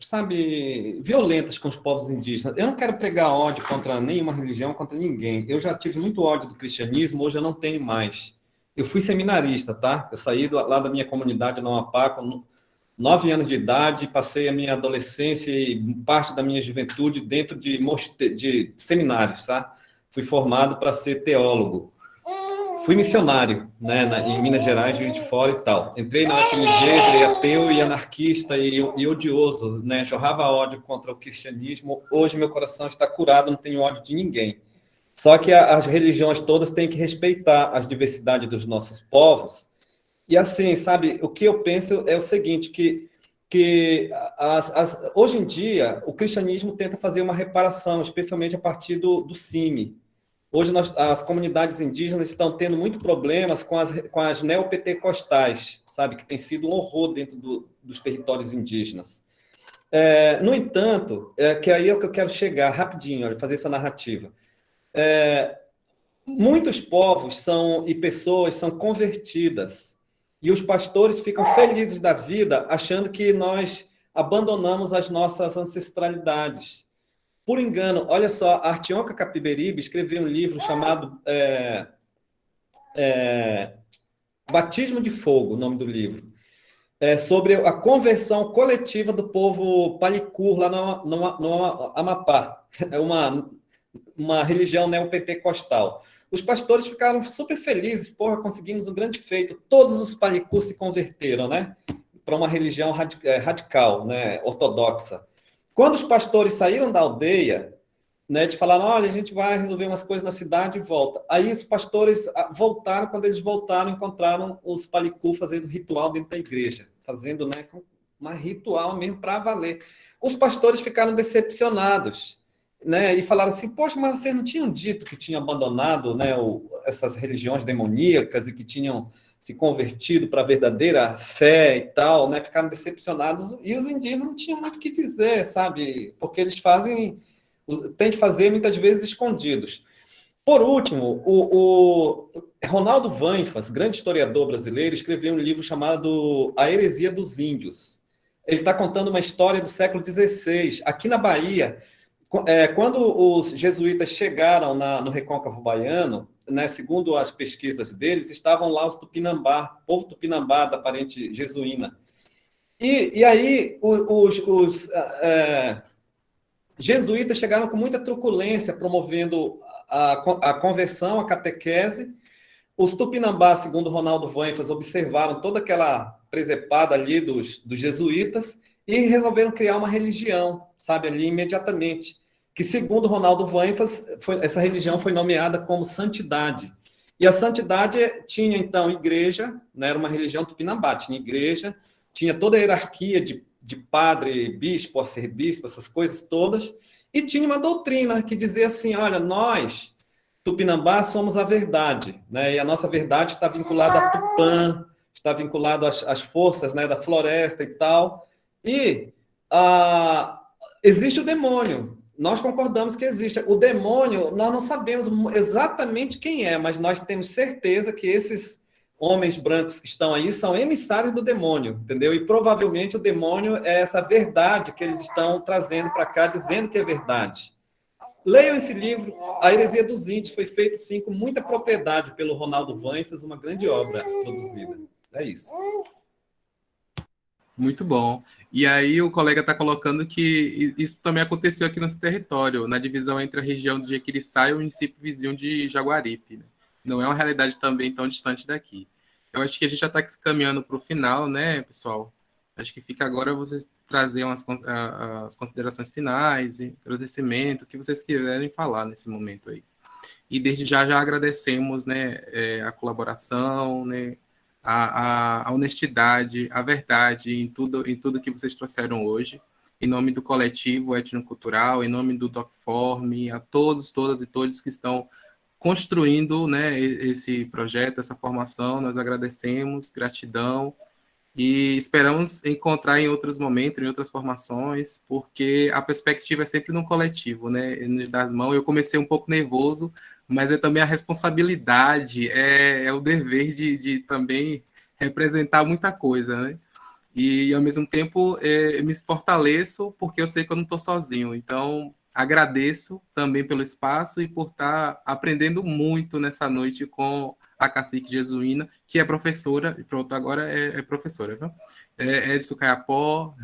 sabe, violentas com os povos indígenas. Eu não quero pregar ódio contra nenhuma religião, contra ninguém. Eu já tive muito ódio do cristianismo, hoje eu não tenho mais. Eu fui seminarista, tá? Eu saí lá da minha comunidade no Amapá com 9 anos de idade, passei a minha adolescência e parte da minha juventude dentro de seminários, tá? Fui formado para ser teólogo. Fui missionário, né, em Minas Gerais, Juiz de Fora e tal. Entrei na UFMG, virei ateu e anarquista e odioso, né? Jorrava ódio contra o cristianismo. Hoje meu coração está curado, não tenho ódio de ninguém. Só que as religiões todas têm que respeitar as diversidades dos nossos povos. E assim, sabe, o que eu penso é o seguinte, que hoje em dia o cristianismo tenta fazer uma reparação, especialmente a partir do CIMI. Hoje as comunidades indígenas estão tendo muito problemas com as neopentecostais, sabe, que tem sido um horror dentro dos territórios indígenas. No entanto, que aí é o que eu quero chegar rapidinho, olha, fazer essa narrativa. Muitos povos e pessoas são convertidas e os pastores ficam felizes da vida achando que nós abandonamos as nossas ancestralidades. Por engano, olha só, a Artionca Capiberibe escreveu um livro chamado Batismo de Fogo, o nome do livro, sobre a conversão coletiva do povo Palicur, lá no Amapá. É uma religião neopentecostal. Os pastores ficaram super felizes, conseguimos um grande feito. Todos os Palicur se converteram, né, para uma religião radical, né, ortodoxa. Quando os pastores saíram da aldeia, né, de falar, olha, a gente vai resolver umas coisas na cidade e volta. Aí os pastores voltaram, quando eles voltaram, encontraram os Palicur fazendo ritual dentro da igreja, fazendo, né, um ritual mesmo para valer. Os pastores ficaram decepcionados, né, e falaram assim, poxa, mas vocês não tinham dito que tinham abandonado, né, essas religiões demoníacas e que tinham se convertido para a verdadeira fé e tal, né, ficaram decepcionados, e os indígenas não tinham muito o que dizer, sabe, porque eles têm que fazer muitas vezes escondidos. Por último, o Ronaldo Vanfas, grande historiador brasileiro, escreveu um livro chamado A Heresia dos Índios. Ele está contando uma história do século XVI, aqui na Bahia. Quando os jesuítas chegaram no Recôncavo Baiano, né, segundo as pesquisas deles, estavam lá os Tupinambá, povo Tupinambá da parente jesuína. E aí os jesuítas chegaram com muita truculência, promovendo a conversão, a catequese. Os Tupinambá, segundo Ronaldo Vanfas, observaram toda aquela presepada ali dos jesuítas e resolveram criar uma religião, sabe, ali imediatamente, que, segundo Ronaldo Vanfas, essa religião foi nomeada como santidade. E a santidade tinha, então, igreja, né, era uma religião tupinambá, tinha igreja, tinha toda a hierarquia de padre, bispo, arcebispo, essas coisas todas, e tinha uma doutrina que dizia assim, olha, nós Tupinambá somos a verdade, né? E a nossa verdade está vinculada a Tupã, está vinculado às forças, né, da floresta e tal. E existe o demônio. Nós concordamos que existe. O demônio, nós não sabemos exatamente quem é, mas nós temos certeza que esses homens brancos que estão aí são emissários do demônio, entendeu? E provavelmente o demônio é essa verdade que eles estão trazendo para cá, dizendo que é verdade. Leiam esse livro, A Heresia dos Índios, foi feito, sim, com muita propriedade pelo Ronaldo Van, e fez uma grande obra produzida. É isso. Muito bom. E aí o colega está colocando que isso também aconteceu aqui nesse território, na divisão entre a região de Jequiriçá e o município vizinho de Jaguaripe, né? Não é uma realidade também tão distante daqui. Eu acho que a gente já está caminhando para o final, né, pessoal? Acho que fica agora vocês trazerem as considerações finais, e agradecimento, o que vocês quiserem falar nesse momento aí. E desde já agradecemos, né, a colaboração, né, a honestidade, a verdade em tudo que vocês trouxeram hoje, em nome do coletivo etnocultural, em nome do DocForm, a todos, todas e todos que estão construindo, né, esse projeto, essa formação, nós agradecemos, gratidão, e esperamos encontrar em outros momentos, em outras formações, porque a perspectiva é sempre no coletivo, né, das mãos. Eu comecei um pouco nervoso, mas é também a responsabilidade, é o dever de também representar muita coisa, né? E, ao mesmo tempo, me fortaleço, porque eu sei que eu não estou sozinho. Então, agradeço também pelo espaço e por estar aprendendo muito nessa noite com a Cacique Jesuína, que é professora, e pronto, agora é professora, viu? É de Sucaiapó,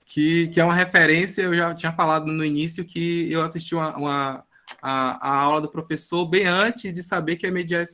que é uma referência. Eu já tinha falado no início que eu assisti a aula do professor bem antes de saber que ia mediar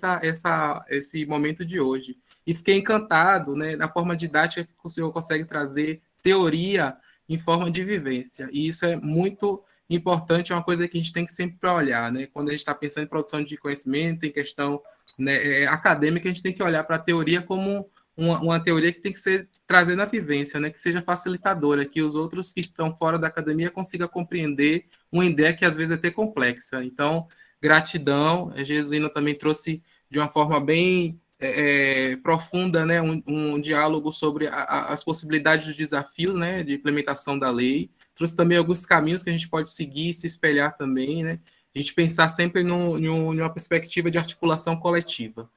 esse momento de hoje. E fiquei encantado, né, na forma didática que o senhor consegue trazer teoria em forma de vivência. E isso é muito importante, é uma coisa que a gente tem que sempre olhar, né? Quando a gente está pensando em produção de conhecimento, em questão, né, acadêmica, a gente tem que olhar para a teoria como uma teoria que tem que ser trazendo a vivência, né? Que seja facilitadora, que os outros que estão fora da academia consigam compreender uma ideia que às vezes é até complexa. Então, gratidão. A Jesuína também trouxe de uma forma bem profunda, né, um diálogo sobre as possibilidades dos desafios, né, de implementação da lei. Trouxe também alguns caminhos que a gente pode seguir e se espelhar também, né? A gente pensar sempre numa perspectiva de articulação coletiva.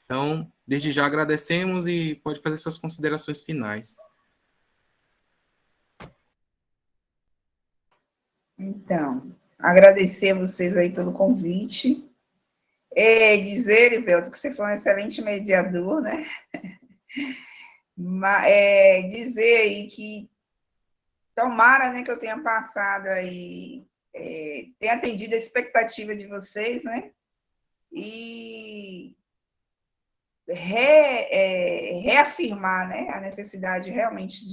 Então, desde já agradecemos e pode fazer suas considerações finais. Então, agradecer a vocês aí pelo convite. Dizer, Ivelto, que você foi um excelente mediador, né? Dizer aí que tomara, né, que eu tenha passado aí, tenha atendido a expectativa de vocês, né? E reafirmar, né, a necessidade realmente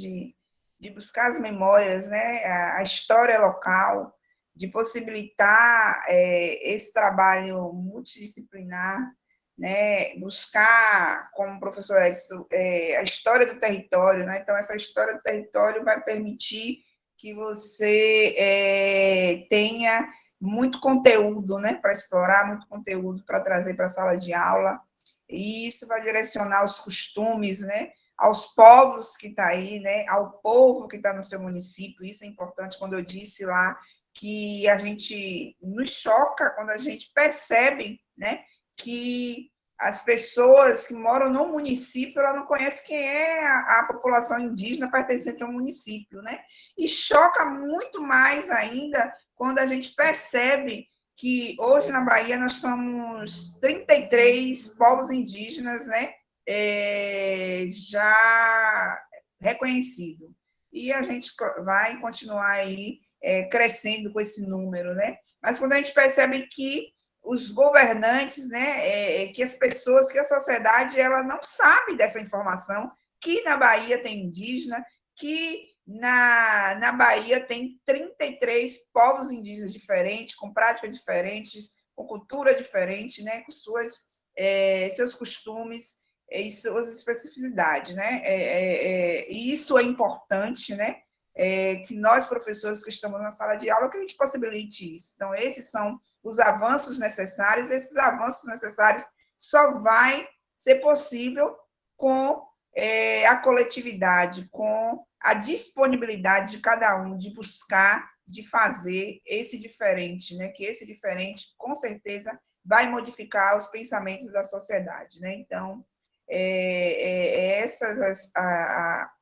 de buscar as memórias, né, a história local, de possibilitar esse trabalho multidisciplinar, né, buscar, como o professor Edson, a história do território, né? Então, essa história do território vai permitir que você tenha muito conteúdo, né, para explorar, muito conteúdo para trazer para a sala de aula, e isso vai direcionar os costumes, né, aos povos que está aí, né, ao povo que está no seu município. Isso é importante, quando eu disse lá que a gente nos choca quando a gente percebe, né, que as pessoas que moram no município, ela não conhece quem é a população indígena pertencente ao município, né? E choca muito mais ainda quando a gente percebe que hoje na Bahia nós somos 33 povos indígenas, né, já reconhecido. E a gente vai continuar aí crescendo com esse número, né? Mas quando a gente percebe que os governantes, né, que as pessoas, que a sociedade, ela não sabe dessa informação, que na Bahia tem indígena, que na Bahia tem 33 povos indígenas diferentes, com práticas diferentes, com cultura diferente, né, com seus costumes e suas especificidades, né? E isso é importante, né? que nós, professores que estamos na sala de aula, que a gente possibilite isso. Então, esses são os avanços necessários. Esses avanços necessários só vai ser possível com a coletividade, com a disponibilidade de cada um de buscar, de fazer esse diferente, né? Que esse diferente, com certeza, vai modificar os pensamentos da sociedade, né? Então, essa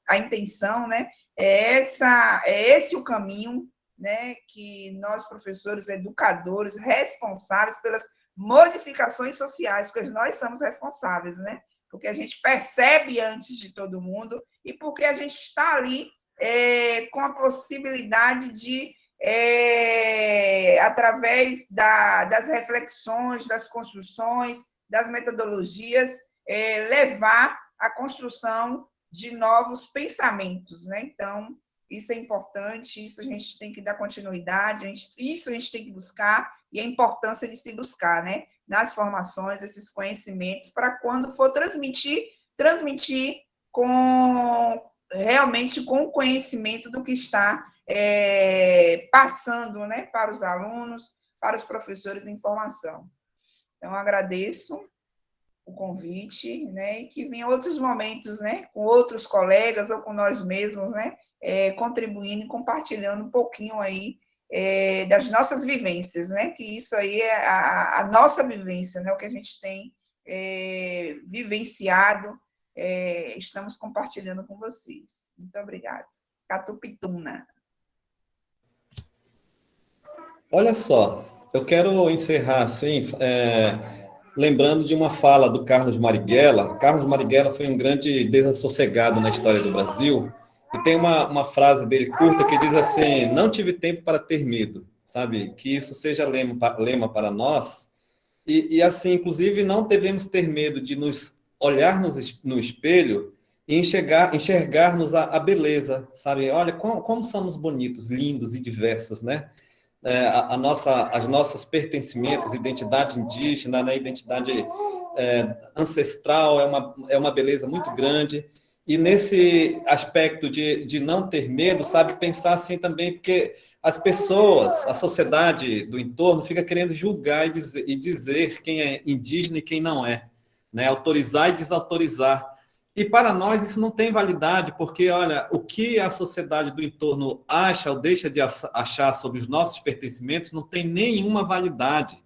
a intenção, né? É esse o caminho, né? Que nós, professores, educadores, responsáveis pelas modificações sociais, porque nós somos responsáveis, né? Porque a gente percebe antes de todo mundo e porque a gente está ali com a possibilidade de, através das reflexões, das construções, das metodologias, levar à construção de novos pensamentos, né? Então, isso é importante, isso a gente tem que dar continuidade, isso a gente tem que buscar, e a importância de se buscar, né? Nas formações, esses conhecimentos, para quando for transmitir realmente com o conhecimento do que está passando, né? Para os alunos, para os professores de informação. Então, agradeço o convite, né? E que venham outros momentos, né? Com outros colegas ou com nós mesmos, né? Contribuindo e compartilhando um pouquinho aí das nossas vivências, né? Que isso aí é a nossa vivência, né? O que a gente tem vivenciado, estamos compartilhando com vocês. Muito obrigada. Catupituna. Olha só, eu quero encerrar assim, lembrando de uma fala do Carlos Marighella. Carlos Marighella foi um grande desassossegado na história do Brasil, e tem uma frase dele curta que diz assim: não tive tempo para ter medo, sabe? Que isso seja lema para nós, e assim, inclusive, não devemos ter medo de nos olhar no espelho e enxergarmos a beleza, sabe? Olha, como somos bonitos, lindos e diversos, né? As nossas pertencimentos, identidade indígena, né, identidade ancestral, é uma beleza muito grande. E nesse aspecto de não ter medo, sabe, pensar assim também, porque as pessoas, a sociedade do entorno fica querendo julgar e dizer quem é indígena e quem não é, né? Autorizar e desautorizar. E para nós isso não tem validade, porque, olha, o que a sociedade do entorno acha ou deixa de achar sobre os nossos pertencimentos não tem nenhuma validade.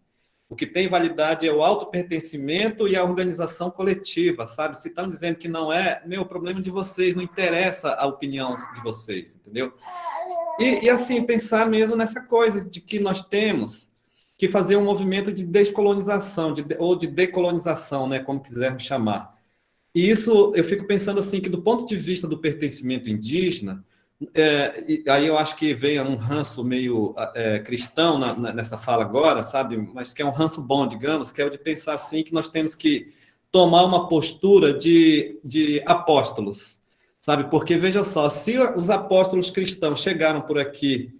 O que tem validade é o autopertencimento e a organização coletiva, sabe? Se estão dizendo que não é, meu problema de vocês, não interessa a opinião de vocês, entendeu? E assim, pensar mesmo nessa coisa de que nós temos que fazer um movimento de descolonização, ou de decolonização, né, como quisermos chamar. E isso, eu fico pensando assim, que do ponto de vista do pertencimento indígena, aí eu acho que vem um ranço meio cristão nessa fala agora, sabe? Mas que é um ranço bom, digamos, que é o de pensar assim, que nós temos que tomar uma postura de apóstolos, sabe? Porque, veja só, se os apóstolos cristãos chegaram por aqui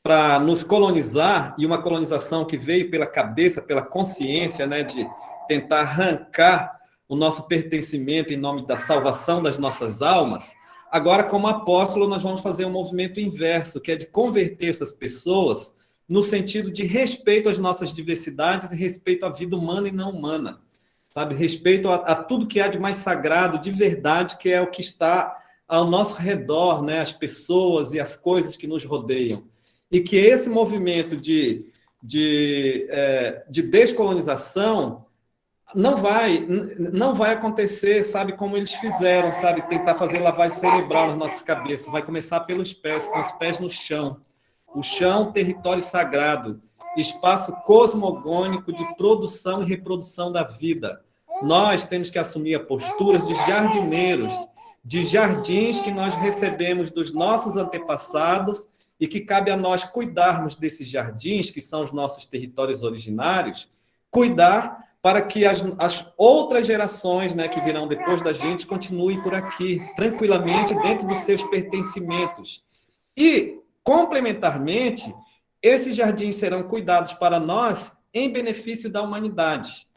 para nos colonizar, e uma colonização que veio pela cabeça, pela consciência, né, de tentar arrancar o nosso pertencimento em nome da salvação das nossas almas, agora, como apóstolo, nós vamos fazer um movimento inverso, que é de converter essas pessoas no sentido de respeito às nossas diversidades e respeito à vida humana e não humana, sabe? Respeito a tudo que há de mais sagrado, de verdade, que é o que está ao nosso redor, né? As pessoas e as coisas que nos rodeiam. E que esse movimento de descolonização não vai acontecer, sabe, como eles fizeram, sabe, tentar fazer lavagem cerebral nas nossas cabeças. Vai começar pelos pés, com os pés no chão. O chão, território sagrado, espaço cosmogônico de produção e reprodução da vida. Nós temos que assumir a postura de jardineiros, de jardins que nós recebemos dos nossos antepassados e que cabe a nós cuidarmos desses jardins, que são os nossos territórios originários, cuidar para que as outras gerações, né, que virão depois da gente continuem por aqui, tranquilamente, dentro dos seus pertencimentos. E, complementarmente, esses jardins serão cuidados para nós em benefício da humanidade.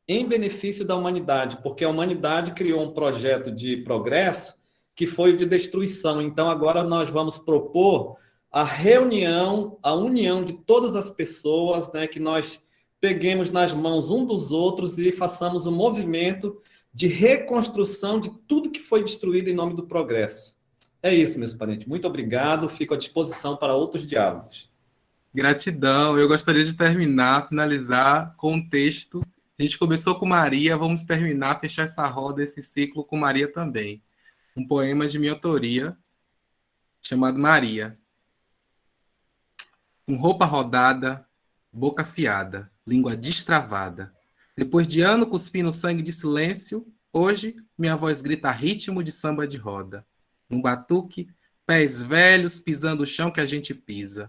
Em benefício da humanidade, porque a humanidade criou um projeto de progresso que foi o de destruição. Então, agora nós vamos propor a reunião, a união de todas as pessoas, né, que nós peguemos nas mãos um dos outros e façamos um movimento de reconstrução de tudo que foi destruído em nome do progresso. É isso, meus parentes. Muito obrigado. Fico à disposição para outros diálogos. Gratidão. Eu gostaria de finalizar com um texto. A gente começou com Maria, vamos terminar, fechar essa roda, esse ciclo com Maria também. Um poema de minha autoria, chamado Maria. Com roupa rodada, boca afiada, língua destravada. Depois de ano cuspindo sangue de silêncio, hoje minha voz grita ritmo de samba de roda. Um batuque, pés velhos pisando o chão que a gente pisa.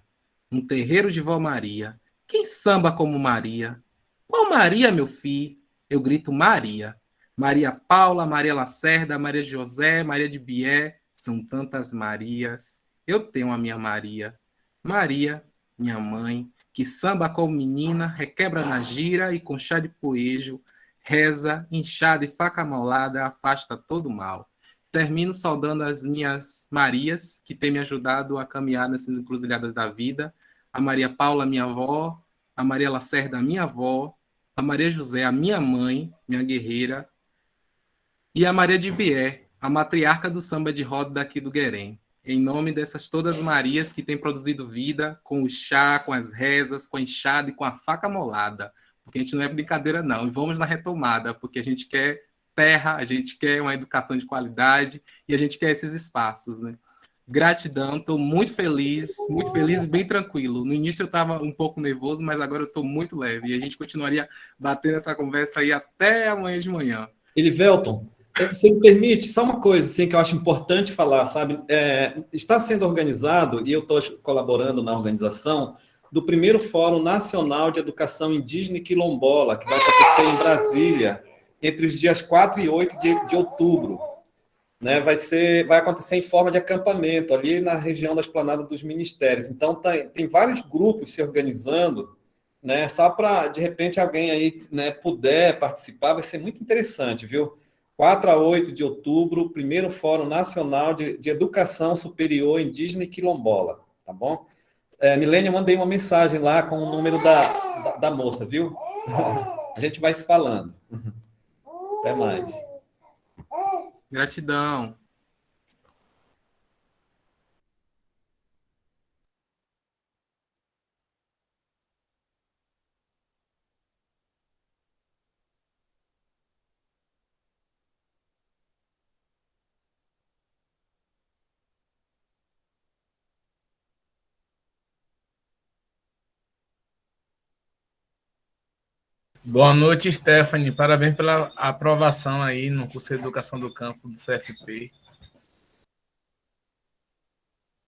Um terreiro de vó Maria. Quem samba como Maria? Qual Maria, meu filho? Eu grito Maria. Maria Paula, Maria Lacerda, Maria José, Maria de Bié. São tantas Marias. Eu tenho a minha Maria. Maria, minha mãe, que samba como menina, requebra na gira e com chá de poejo, reza, inchada e faca molada, afasta todo mal. Termino saudando as minhas Marias, que têm me ajudado a caminhar nessas encruzilhadas da vida. A Maria Paula, minha avó, a Maria Lacerda, minha avó, a Maria José, a minha mãe, minha guerreira, e a Maria de Bié, a matriarca do samba de roda daqui do Guerém. Em nome dessas todas Marias que têm produzido vida com o chá, com as rezas, com a enxada e com a faca molada. Porque a gente não é brincadeira, não. E vamos na retomada, porque a gente quer terra, a gente quer uma educação de qualidade e a gente quer esses espaços, né? Gratidão, estou muito feliz e bem tranquilo. No início eu estava um pouco nervoso, mas agora eu estou muito leve. E a gente continuaria batendo essa conversa aí até amanhã de manhã. Elivelton, você me permite, só uma coisa assim, que eu acho importante falar, sabe? Está sendo organizado, e eu estou colaborando na organização, do primeiro Fórum Nacional de Educação Indígena e Quilombola, que vai acontecer em Brasília, entre os dias 4 e 8 de outubro. Né? Vai acontecer em forma de acampamento, ali na região da Esplanada dos Ministérios. Então, tem vários grupos se organizando, né? Só para, de repente, alguém aí, né, puder participar, vai ser muito interessante, viu? 4 a 8 de outubro, primeiro Fórum Nacional de Educação Superior Indígena e Quilombola, tá bom? Milênia, eu mandei uma mensagem lá com o número da moça, viu? A gente vai se falando. Até mais. Gratidão. Boa noite, Stephanie. Parabéns pela aprovação aí no curso de Educação do Campo do CFP.